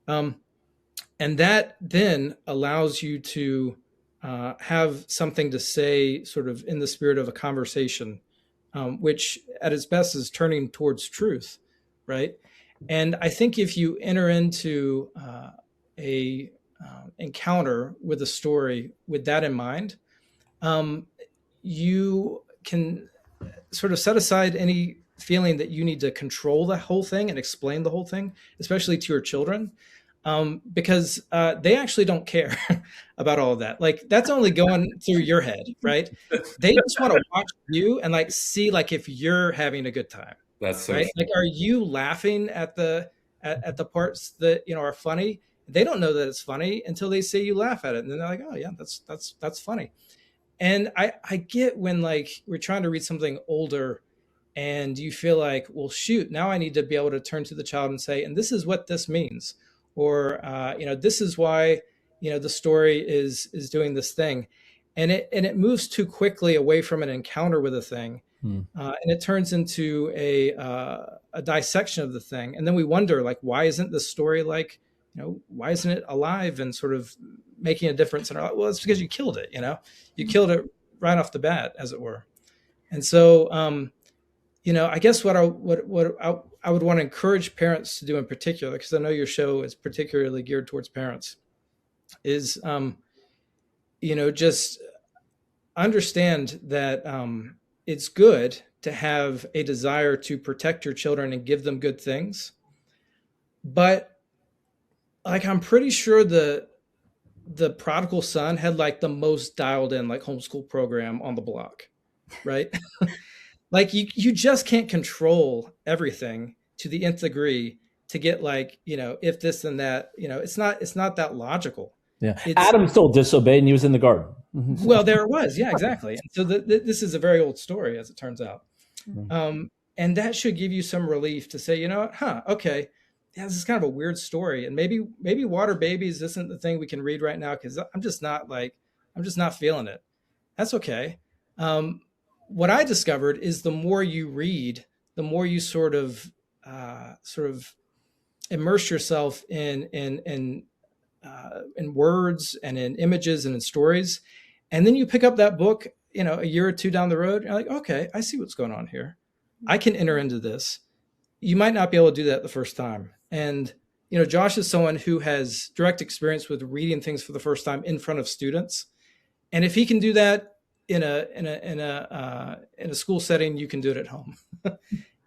And that then allows you to have something to say sort of in the spirit of a conversation, which at its best is turning towards truth, right? And I think if you enter into a encounter with a story with that in mind, you can sort of set aside any feeling that you need to control the whole thing and explain the whole thing, especially to your children, because they actually don't care about all of that. Like, that's only going through your head, right? They just want to watch you and like see like if you're having a good time. That's so right. true. Like, are you laughing at the parts that are funny? They don't know that it's funny until they see you laugh at it, and then they're like, oh yeah, that's funny. And I get when like we're trying to read something older and you feel like, well, shoot, now I need to be able to turn to the child and say, and this is what this means, or this is why the story is doing this thing, and it moves too quickly away from an encounter with a thing, and it turns into a dissection of the thing, and then we wonder, like, why isn't this story like, why isn't it alive and sort of making a difference in our life? Well, it's because you killed it. You killed it right off the bat, as it were. And so, I guess what I would want to encourage parents to do in particular, because I know your show is particularly geared towards parents, is, just understand that it's good to have a desire to protect your children and give them good things. But like, I'm pretty sure the prodigal son had like the most dialed in like homeschool program on the block, right? Like, you just can't control everything to the nth degree to get like, if this and that, it's not that logical. Yeah. Adam still disobeyed and he was in the garden. Well, there it was. Yeah, exactly. And so this is a very old story, as it turns out. And that should give you some relief to say, okay, yeah, this is kind of a weird story. And maybe water babies isn't the thing we can read right now, because I'm just not feeling it. That's okay. What I discovered is the more you read, the more you sort of immerse yourself in words and in images and in stories. And then you pick up that book, a year or two down the road, and you're like, okay, I see what's going on here. I can enter into this. You might not be able to do that the first time. And, Josh is someone who has direct experience with reading things for the first time in front of students. And if he can do that in a school setting, you can do it at home,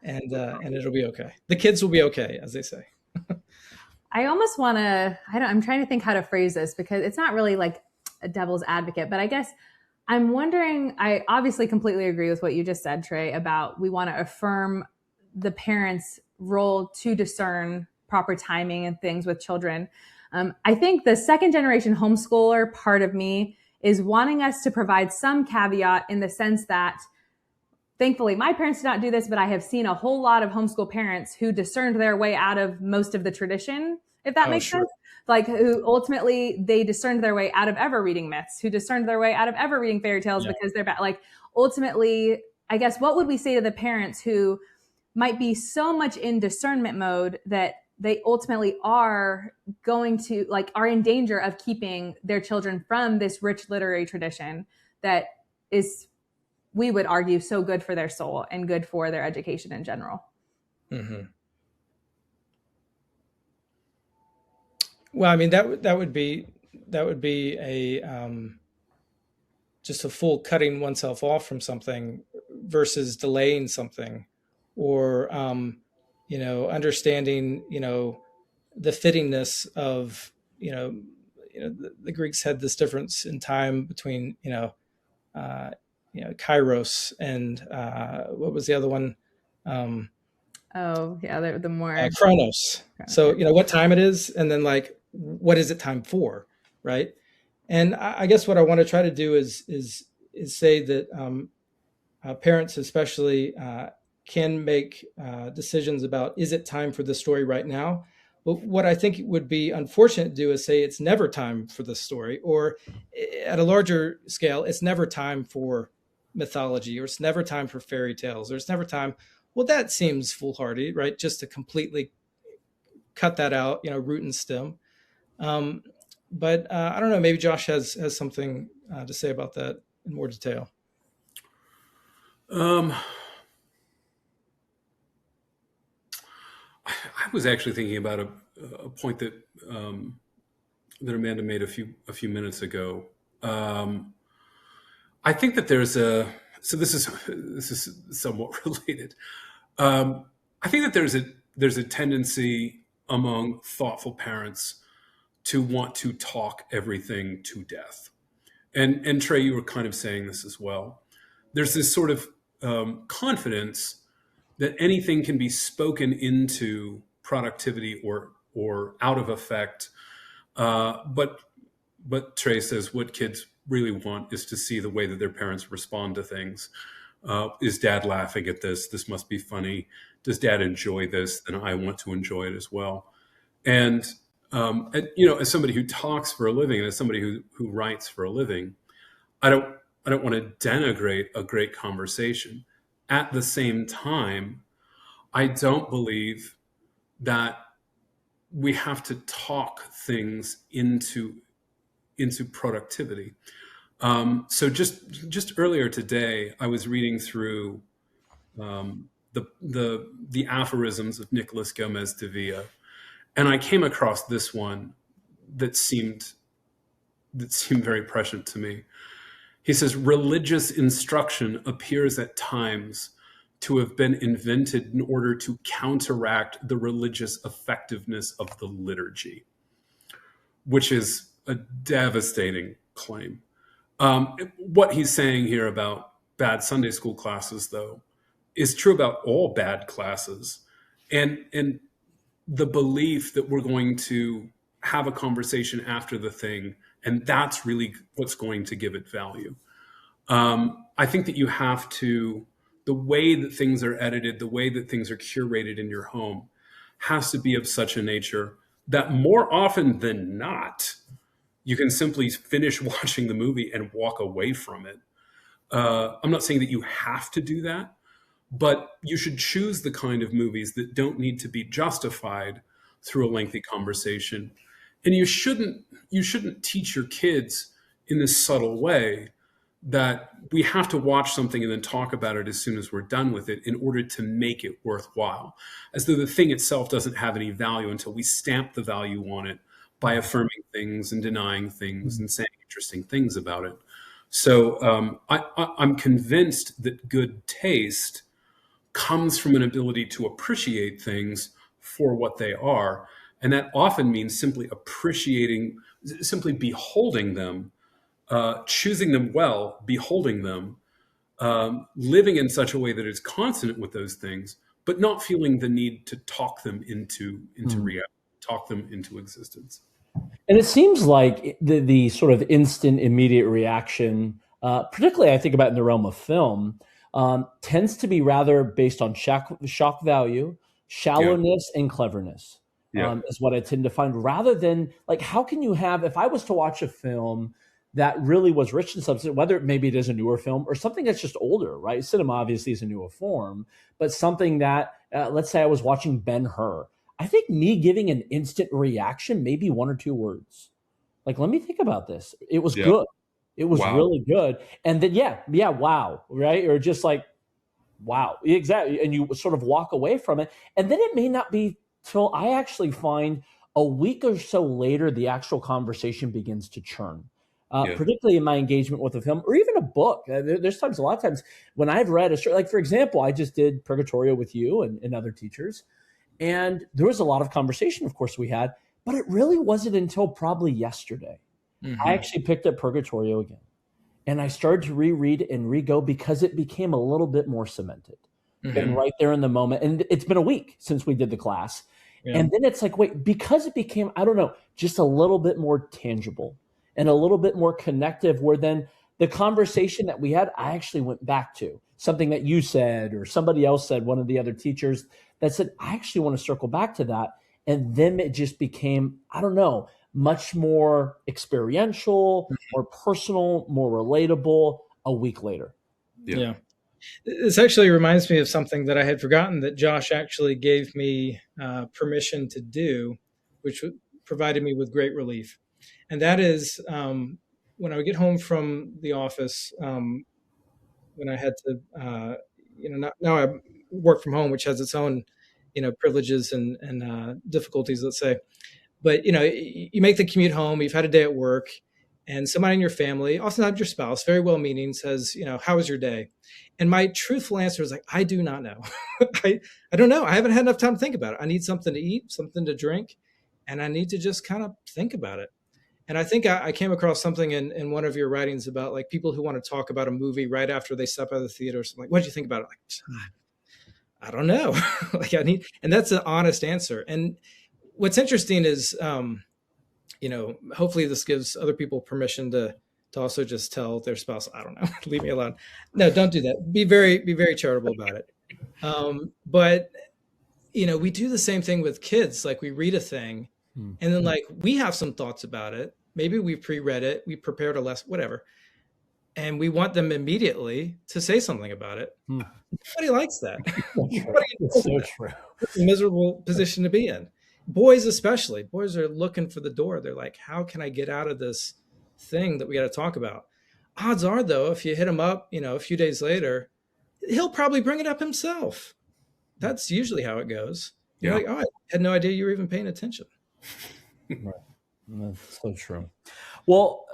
and it'll be okay. The kids will be okay, as they say. I almost want to, I'm trying to think how to phrase this, because it's not really like a devil's advocate, but I guess I'm wondering, I obviously completely agree with what you just said, Trae, about we want to affirm the parents' role to discern proper timing and things with children. I think the second generation homeschooler part of me is wanting us to provide some caveat, in the sense that, thankfully, my parents did not do this, but I have seen a whole lot of homeschool parents who discerned their way out of most of the tradition, if that makes sense. Like, who ultimately, they discerned their way out of ever reading myths, who discerned their way out of ever reading fairy tales because they're bad. Like, ultimately, I guess, what would we say to the parents who might be so much in discernment mode that they ultimately are going to, like, are in danger of keeping their children from this rich literary tradition that is, we would argue, so good for their soul and good for their education in general? Mm-hmm. Well, I mean, that would be a just a full cutting oneself off from something versus delaying something, or understanding the fittingness of the Greeks had this difference in time between Kairos and what was the other one? The more Chronos. So what time it is, and then like, what is it time for, right? And I guess what I want to try to do is say that parents especially can make decisions about, is it time for this story right now? But what I think would be unfortunate to do is say it's never time for this story, or at a larger scale, it's never time for mythology, or it's never time for fairy tales, or it's never time. Well, that seems foolhardy, right? Just to completely cut that out, root and stem. But I don't know, maybe Josh has something to say about that in more detail. I was actually thinking about a point that that Amanda made a few minutes ago. I think that there's so this is somewhat related. I think that there's a tendency among thoughtful parents to want to talk everything to death. And Trae, you were kind of saying this as well. There's this sort of confidence that anything can be spoken into productivity or out of effect. But Trae says what kids really want is to see the way that their parents respond to things. Is dad laughing at this? This must be funny. Does dad enjoy this? Then I want to enjoy it as well. And as somebody who talks for a living, and as somebody who writes for a living, I don't want to denigrate a great conversation. At the same time, I don't believe that we have to talk things into productivity. So just earlier today, I was reading through the aphorisms of Nicholas Gomez de Villa, and I came across this one that seemed very prescient to me. He says, religious instruction appears at times to have been invented in order to counteract the religious effectiveness of the liturgy, which is a devastating claim. What he's saying here about bad Sunday school classes, though, is true about all bad classes. And the belief that we're going to have a conversation after the thing, and that's really what's going to give it value. I think that you have to, the way that things are edited, the way that things are curated in your home has to be of such a nature that more often than not, you can simply finish watching the movie and walk away from it. I'm not saying that you have to do that, but you should choose the kind of movies that don't need to be justified through a lengthy conversation. And you shouldn't teach your kids in this subtle way that we have to watch something and then talk about it as soon as we're done with it in order to make it worthwhile, as though the thing itself doesn't have any value until we stamp the value on it by affirming things and denying things and saying interesting things about it. So I'm convinced that good taste comes from an ability to appreciate things for what they are. And that often means simply beholding them, choosing them well, beholding them, living in such a way that is consonant with those things, but not feeling the need to talk them into reality, talk them into existence. And it seems like the sort of instant, immediate reaction, particularly I think about in the realm of film, tends to be rather based on shock value, shallowness, and cleverness. Is what I tend to find, rather than like, how can you have, if I was to watch a film that really was rich in substance, whether maybe it is a newer film or something that's just older, right? Cinema obviously is a newer form, but something that, let's say I was watching Ben-Hur. I think me giving an instant reaction, maybe one or two words. Like, let me think about this. It was good. It was really good. And then, wow, right? Or just like, wow, exactly. And you sort of walk away from it. And then it may not be till I actually find a week or so later, the actual conversation begins to churn. Particularly in my engagement with a film or even a book. There's times, a lot of times when I've read a story, like for example, I just did Purgatorio with you and other teachers. And there was a lot of conversation, of course, we had, but it really wasn't until probably yesterday. I actually picked up Purgatorio again. And I started to reread and re-go because it became a little bit more cemented. And right there in the moment. And it's been a week since we did the class. And then it's like, wait, because it became, I don't know, just a little bit more tangible and a little bit more connective, where then the conversation that we had, I actually went back to something that you said or somebody else said, one of the other teachers that said, I actually want to circle back to that. And then it just became, I don't know, much more experiential, more personal, more relatable a week later. Yeah. This actually reminds me of something that I had forgotten that Josh actually gave me permission to do, which provided me with great relief. And that is when I would get home from the office, when I had to, now I work from home, which has its own, privileges and difficulties, let's say. But, you make the commute home, you've had a day at work, and somebody in your family, oftentimes your spouse, very well-meaning, says, how was your day? And my truthful answer is like, I do not know. I don't know. I haven't had enough time to think about it. I need something to eat, something to drink, and I need to just kind of think about it. And I think I came across something in one of your writings about like people who want to talk about a movie right after they step out of the theater. So I'm like, what did you think about it? Like, I don't know. And that's an honest answer. And what's interesting is, hopefully this gives other people permission to also just tell their spouse, I don't know, leave me alone. No, don't do that. Be very charitable about it. But we do the same thing with kids. Like we read a thing and then like we have some thoughts about it. Maybe we pre-read it, we prepared a lesson, whatever. And we want them immediately to say something about it. Nobody likes that. It's so true. It's a miserable position to be in. Boys especially. Boys are looking for the door. They're like, how can I get out of this thing that we got to talk about? Odds are, though, if you hit him up, a few days later, he'll probably bring it up himself. That's usually how it goes. You're like, oh, I had no idea you were even paying attention. Right. That's so true. Well,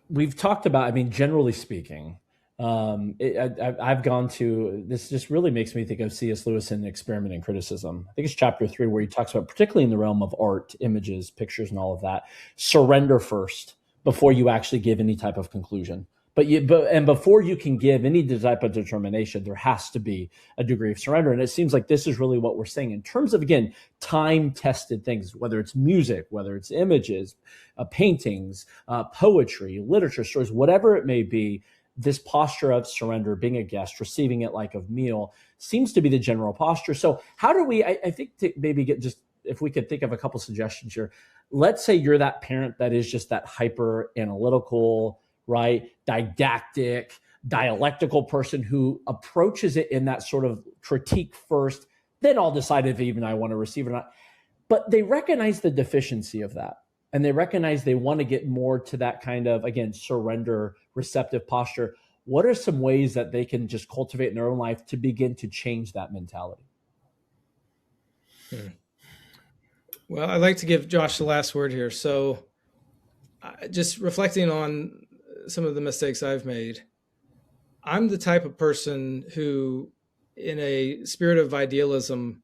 we've talked about, generally speaking, I've gone to, this just really makes me think of C.S. Lewis in Experiment and Criticism. I think it's chapter 3 where he talks about, particularly in the realm of art, images, pictures, and all of that, surrender first before you actually give any type of conclusion. And before you can give any type of determination, there has to be a degree of surrender. And it seems like this is really what we're saying in terms of, again, time-tested things, whether it's music, whether it's images, paintings, poetry, literature, stories, whatever it may be. This posture of surrender, being a guest, receiving it like a meal, seems to be the general posture. So how do we, I think, to maybe get just, if we could think of a couple suggestions here. Let's say you're that parent that is just that hyper analytical, right, didactic, dialectical person who approaches it in that sort of critique first, then I'll decide if even I want to receive it or not. But they recognize the deficiency of that. And they recognize they want to get more to that kind of, again, surrender, receptive posture. What are some ways that they can just cultivate in their own life to begin to change that mentality? Well, I'd like to give Josh the last word here. So just reflecting on some of the mistakes I've made, I'm the type of person who, in a spirit of idealism,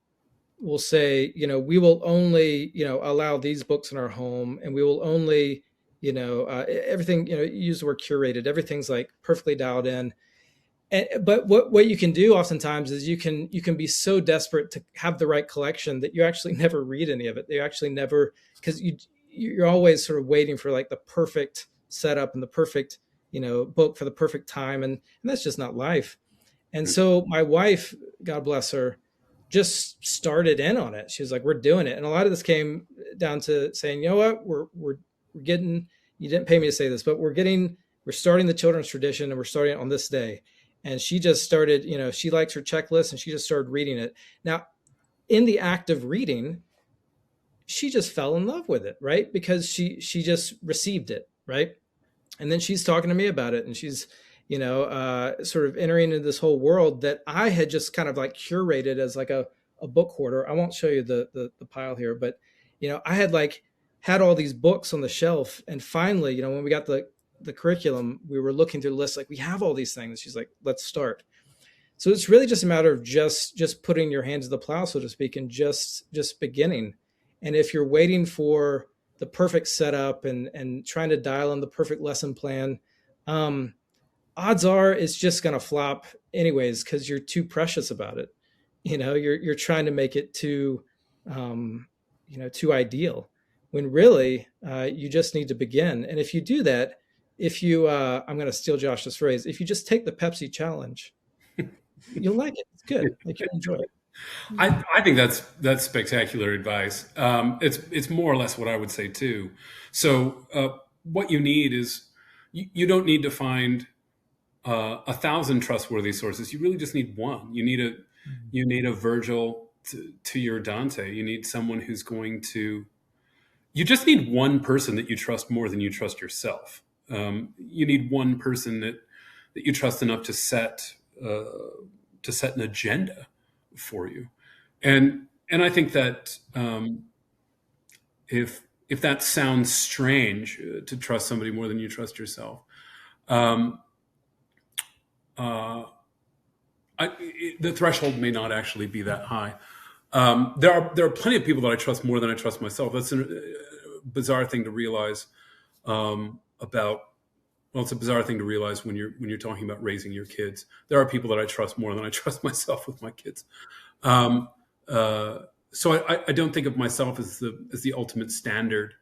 will say, we will only, allow these books in our home, and we will only, everything, use the word curated. Everything's like perfectly dialed in. But what you can do oftentimes is you can be so desperate to have the right collection that you actually never read any of it. You actually never, because you're always sort of waiting for like the perfect setup and the perfect, book for the perfect time. And that's just not life. And so my wife, God bless her, just started in on it. She was like, we're doing it. And a lot of this came down to saying, you know what, we're getting, you didn't pay me to say this, but we're starting the children's tradition, and we're starting it on this day. And she just started, she likes her checklist, and she just started reading it. Now, in the act of reading, she just fell in love with it, right? Because she just received it, right? And then she's talking to me about it, and she's, sort of entering into this whole world that I had just kind of like curated as like a book hoarder. I won't show you the pile here, but, I had all these books on the shelf. And finally, when we got the curriculum, we were looking through the list, like, we have all these things. She's like, let's start. So it's really just a matter of just putting your hand to the plow, so to speak, and just beginning. And if you're waiting for the perfect setup and trying to dial in the perfect lesson plan, odds are it's just going to flop anyways, because you're too precious about it. You're trying to make it too ideal, when really you just need to begin. And if you do that, I'm going to steal Josh's phrase, if you just take the Pepsi challenge, you'll like it. It's good. Like, you'll enjoy it. I think that's spectacular advice. It's more or less what I would say too. So what you need is, you don't need to find 1,000 trustworthy sources. You really just need one. You need a Virgil to your Dante. You need someone who's going to. You just need one person that you trust more than you trust yourself. You need one person that you trust enough to set an agenda for you. And I think that if if that sounds strange to trust somebody more than you trust yourself. The threshold may not actually be that high. There are plenty of people that I trust more than I trust myself. That's a bizarre thing to realize it's a bizarre thing to realize when you're talking about raising your kids. There are people that I trust more than I trust myself with my kids. So I don't think of myself as the ultimate standard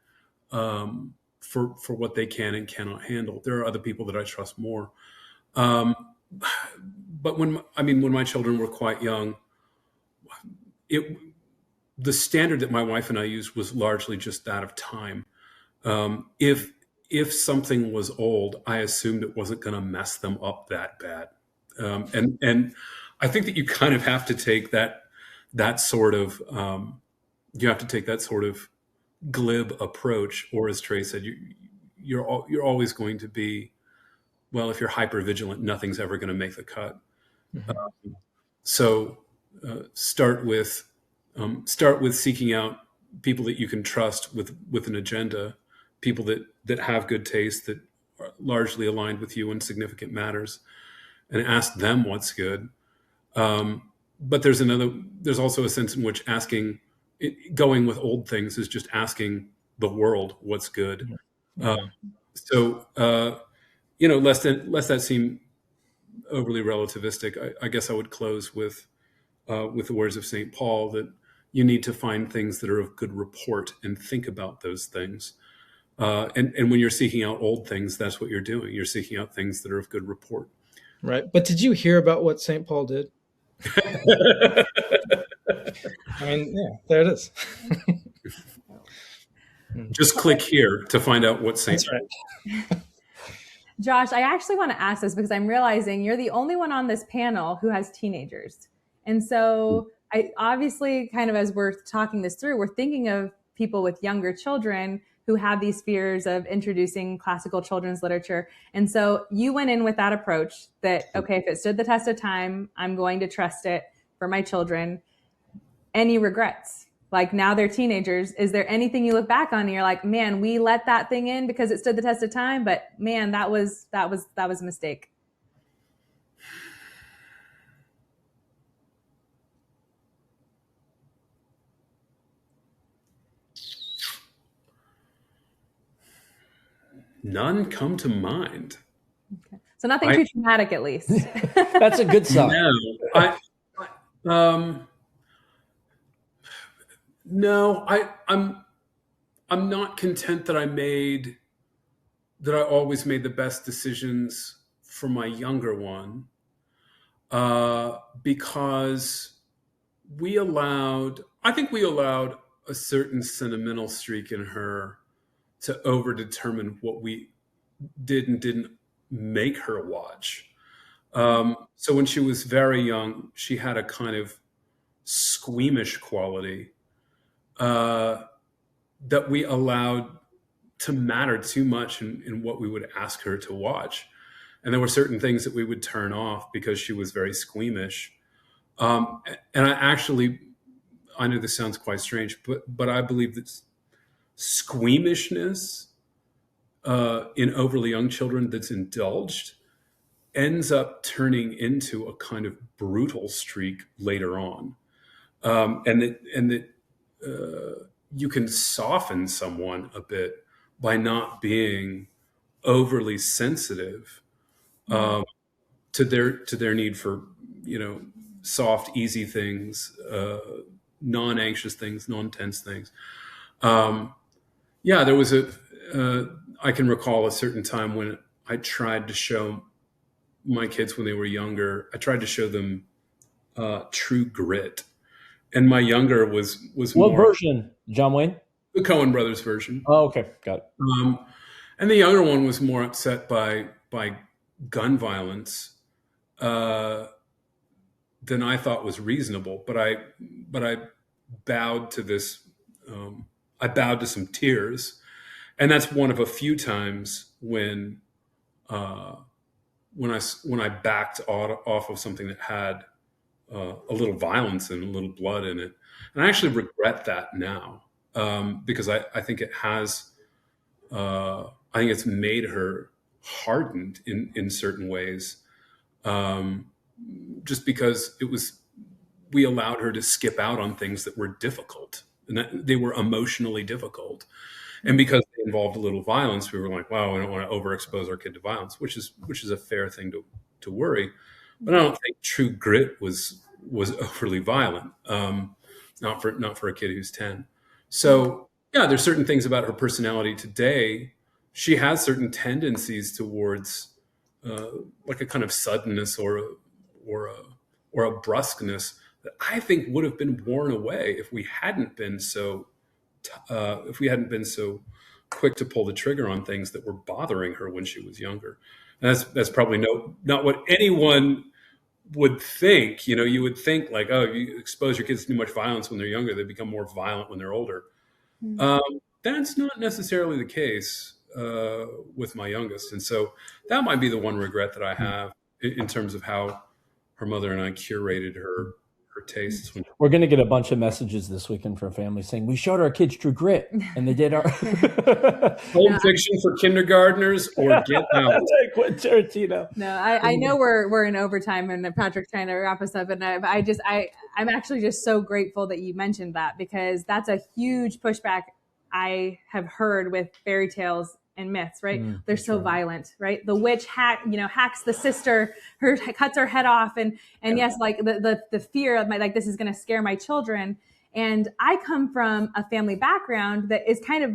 for what they can and cannot handle. There are other people that I trust more. But when my children were quite young, the standard that my wife and I used was largely just that of time. If something was old, I assumed it wasn't going to mess them up that bad. And I think that you kind of have to take that sort of glib approach, or as Trae said, you're always going to be, well, if you're hyper vigilant, nothing's ever going to make the cut. Mm-hmm. So start with seeking out people that you can trust with an agenda, people that have good taste, that are largely aligned with you in significant matters, and ask them what's good. But there's also a sense in which going with old things is just asking the world what's good. So lest that seem overly relativistic, I guess I would close with the words of St. Paul, that you need to find things that are of good report and think about those things. And when you're seeking out old things, that's what you're doing. You're seeking out things that are of good report. Right. But did you hear about what St. Paul did? There it is. Just click here to find out what St. That's right. Josh, I actually want to ask this because I'm realizing you're the only one on this panel who has teenagers. And so I obviously, kind of as we're talking this through, we're thinking of people with younger children who have these fears of introducing classical children's literature. And so you went in with that approach that, okay, if it stood the test of time, I'm going to trust it for my children. Any regrets? Like, now they're teenagers. Is there anything you look back on and you're like, man, we let that thing in because it stood the test of time, but man, that was a mistake? None come to mind. Okay. So nothing too traumatic, at least. That's a good sign. No, I'm not content that I always made the best decisions for my younger one, because I think we allowed a certain sentimental streak in her to overdetermine what we did and didn't make her watch. So when she was very young, she had a kind of squeamish quality that we allowed to matter too much in what we would ask her to watch. And there were certain things that we would turn off because she was very squeamish. And I know this sounds quite strange, but I believe that squeamishness in overly young children that's indulged ends up turning into a kind of brutal streak later on. And that you can soften someone a bit by not being overly sensitive to their need for, soft, easy things, non-anxious things, non-tense things. There was I can recall a certain time when I tried to show my kids when they were younger, I tried to show them True Grit. And my younger was what more, version, John Wayne? The Coen Brothers version. Oh, okay, got it. And the younger one was more upset by gun violence than I thought was reasonable. But I bowed to this. I bowed to some tears, and that's one of a few times when I backed off of something that had a little violence and a little blood in it. And I actually regret that now. because I think it has, I think it's made her hardened in certain ways, just because we allowed her to skip out on things that were difficult, and that they were emotionally difficult. And because they involved a little violence, we were like, wow, we don't want to overexpose our kid to violence, which is a fair thing to worry. But I don't think true grit was overly violent, not for a kid who's 10. So yeah, there's certain things about her personality today. She has certain tendencies towards like a kind of suddenness or a brusqueness that I think would have been worn away if we hadn't been so quick to pull the trigger on things that were bothering her when she was younger. And that's probably not what anyone would think. You would think like, oh, if you expose your kids to too much violence when they're younger, they become more violent when they're older. That's not necessarily the case with my youngest. And so that might be the one regret that I have in terms of how her mother and I curated her tastes. We're going to get a bunch of messages this weekend from families saying we showed our kids True Grit, and they did our home fiction for kindergartners or Get Out. Quentin Tarantino. No, I know we're in overtime, and Patrick's trying to wrap us up, and I'm actually just so grateful that you mentioned that, because that's a huge pushback I have heard with fairy tales and myths, right? They're so violent, right? The witch hacks the sister, cuts her head off. And yes, like the fear of this is going to scare my children. And I come from a family background that is kind of,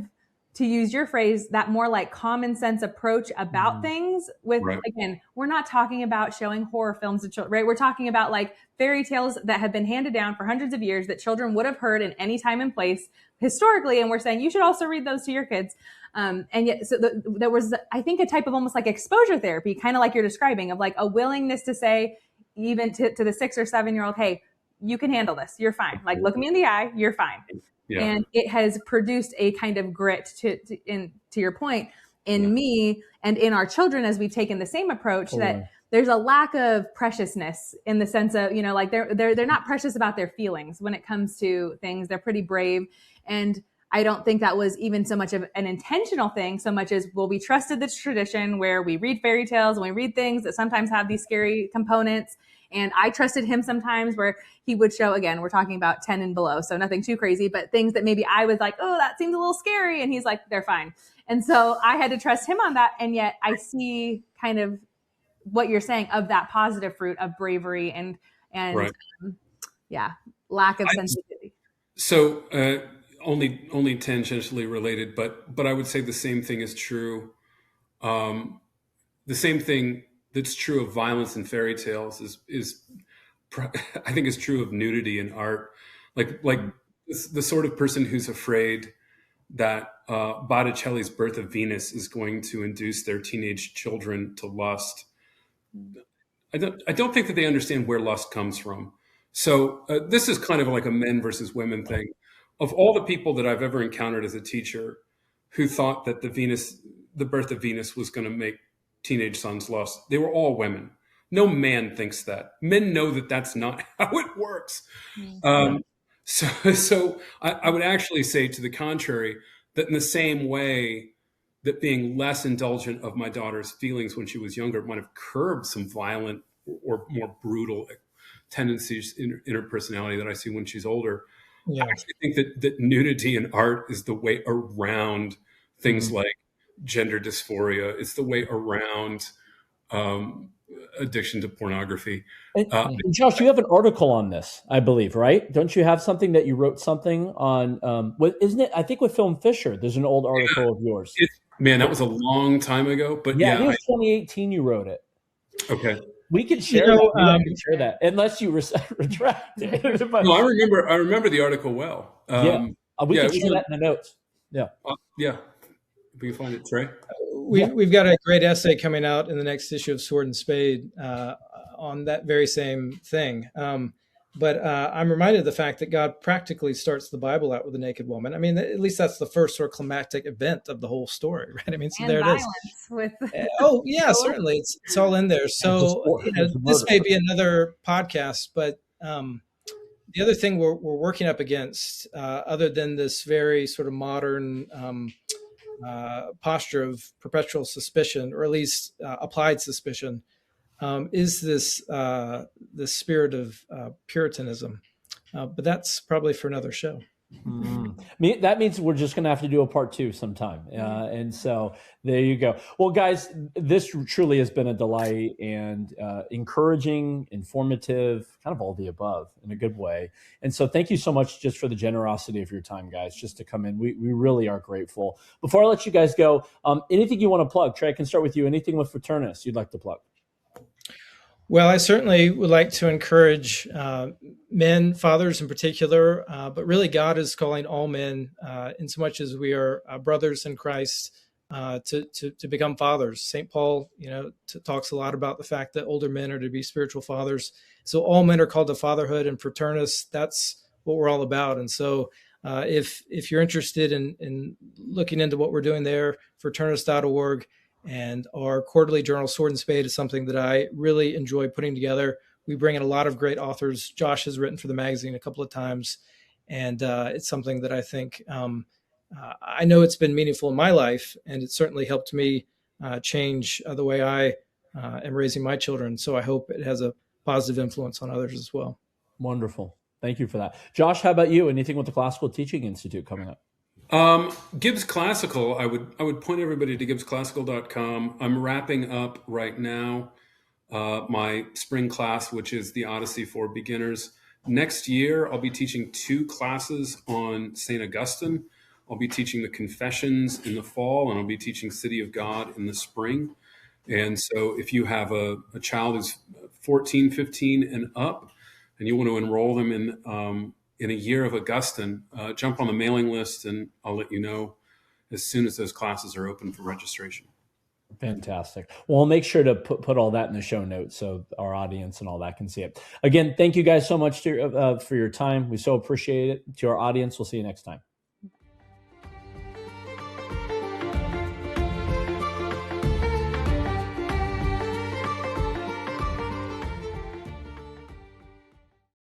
to use your phrase, that more like common sense approach about things with, again, we're not talking about showing horror films to children, right? We're talking about like fairy tales that have been handed down for hundreds of years that children would have heard in any time and place historically. And we're saying you should also read those to your kids. And yet, so there was, I think, a type of almost like exposure therapy, kind of like you're describing, of like a willingness to say, even to the 6 or 7-year-old, hey, you can handle this. You're fine. Like, look me in the eye. You're fine. Yeah. And it has produced a kind of grit to your point in me and in our children, as we've taken the same approach, that there's a lack of preciousness in the sense of, like they're not precious about their feelings when it comes to things. They're pretty brave. And I don't think that was even so much of an intentional thing, so much as, well, we trusted this tradition where we read fairy tales and we read things that sometimes have these scary components. And I trusted him sometimes where he would show, again, we're talking about 10 and below, so nothing too crazy, but things that maybe I was like, oh, that seems a little scary. And he's like, they're fine. And so I had to trust him on that. And yet I see kind of what you're saying of that positive fruit of bravery and lack of sensitivity. So only tangentially related, but I would say the same thing is true. The same thing that's true of violence in fairy tales is I think is true of nudity in art. Like the sort of person who's afraid that Botticelli's Birth of Venus is going to induce their teenage children to lust. I don't think that they understand where lust comes from. So this is kind of like a men versus women thing. Of all the people that I've ever encountered as a teacher who thought that the Birth of Venus was going to make teenage sons lust, they were all women. No man thinks that. Men know that that's not how it works. So I would actually say to the contrary, that in the same way that being less indulgent of my daughter's feelings when she was younger might have curbed some violent or more brutal tendencies in her personality that I see when she's older. Yeah. I actually think that nudity in art is the way around things like gender dysphoria. It's the way around addiction to pornography. And Josh, you have an article on this, I believe, right? Don't you have something that you wrote something on? Isn't it? I think with Film Fisher, there's an old article of yours. Man, that was a long time ago. But I think it was 2018 you wrote it. Okay. We can share share that unless you retract it. No, I remember the article well. We can share that in the notes. Yeah. We can find it, Trae. We've got a great essay coming out in the next issue of Sword and Spade on that very same thing. But I'm reminded of the fact that God practically starts the Bible out with a naked woman. I mean, at least that's the first sort of climactic event of the whole story, right? I mean, so and there it is. Certainly. It's all in there. So this may be another podcast, but the other thing we're working up against, other than this very sort of modern posture of perpetual suspicion, or at least applied suspicion, is this spirit of Puritanism. But that's probably for another show. That means we're just going to have to do a part 2 sometime. And so there you go. Well, guys, this truly has been a delight and encouraging, informative, kind of all the above in a good way. And so thank you so much just for the generosity of your time, guys, just to come in. We really are grateful. Before I let you guys go, anything you want to plug? Trae, I can start with you. Anything with Fraternis you'd like to plug? Well, I certainly would like to encourage men, fathers in particular, but really God is calling all men, in so much as we are brothers in Christ, to become fathers. St. Paul, talks a lot about the fact that older men are to be spiritual fathers. So all men are called to fatherhood, and Fraternis, that's what we're all about. And so if you're interested in looking into what we're doing there, fraternis.org. And our quarterly journal, Sword and Spade, is something that I really enjoy putting together. We bring in a lot of great authors. Josh has written for the magazine a couple of times, and it's something that I think, I know it's been meaningful in my life, and it certainly helped me change the way I am raising my children. So I hope it has a positive influence on others as well. Wonderful. Thank you for that. Josh, how about you? Anything with the Classical Teaching Institute coming up? Gibbs Classical, I would point everybody to gibbsclassical.com. I'm wrapping up right now my spring class, which is the Odyssey for Beginners. Next year, I'll be teaching 2 classes on St. Augustine. I'll be teaching the Confessions in the fall, and I'll be teaching City of God in the spring. And so if you have a child who's 14, 15 and up, and you want to enroll them in a year of Augustine, jump on the mailing list, and I'll let you know as soon as those classes are open for registration. Fantastic. Well, I'll make sure to put all that in the show notes so our audience and all that can see it. Again, thank you guys so much for your time. We so appreciate it. To our audience, we'll see you next time.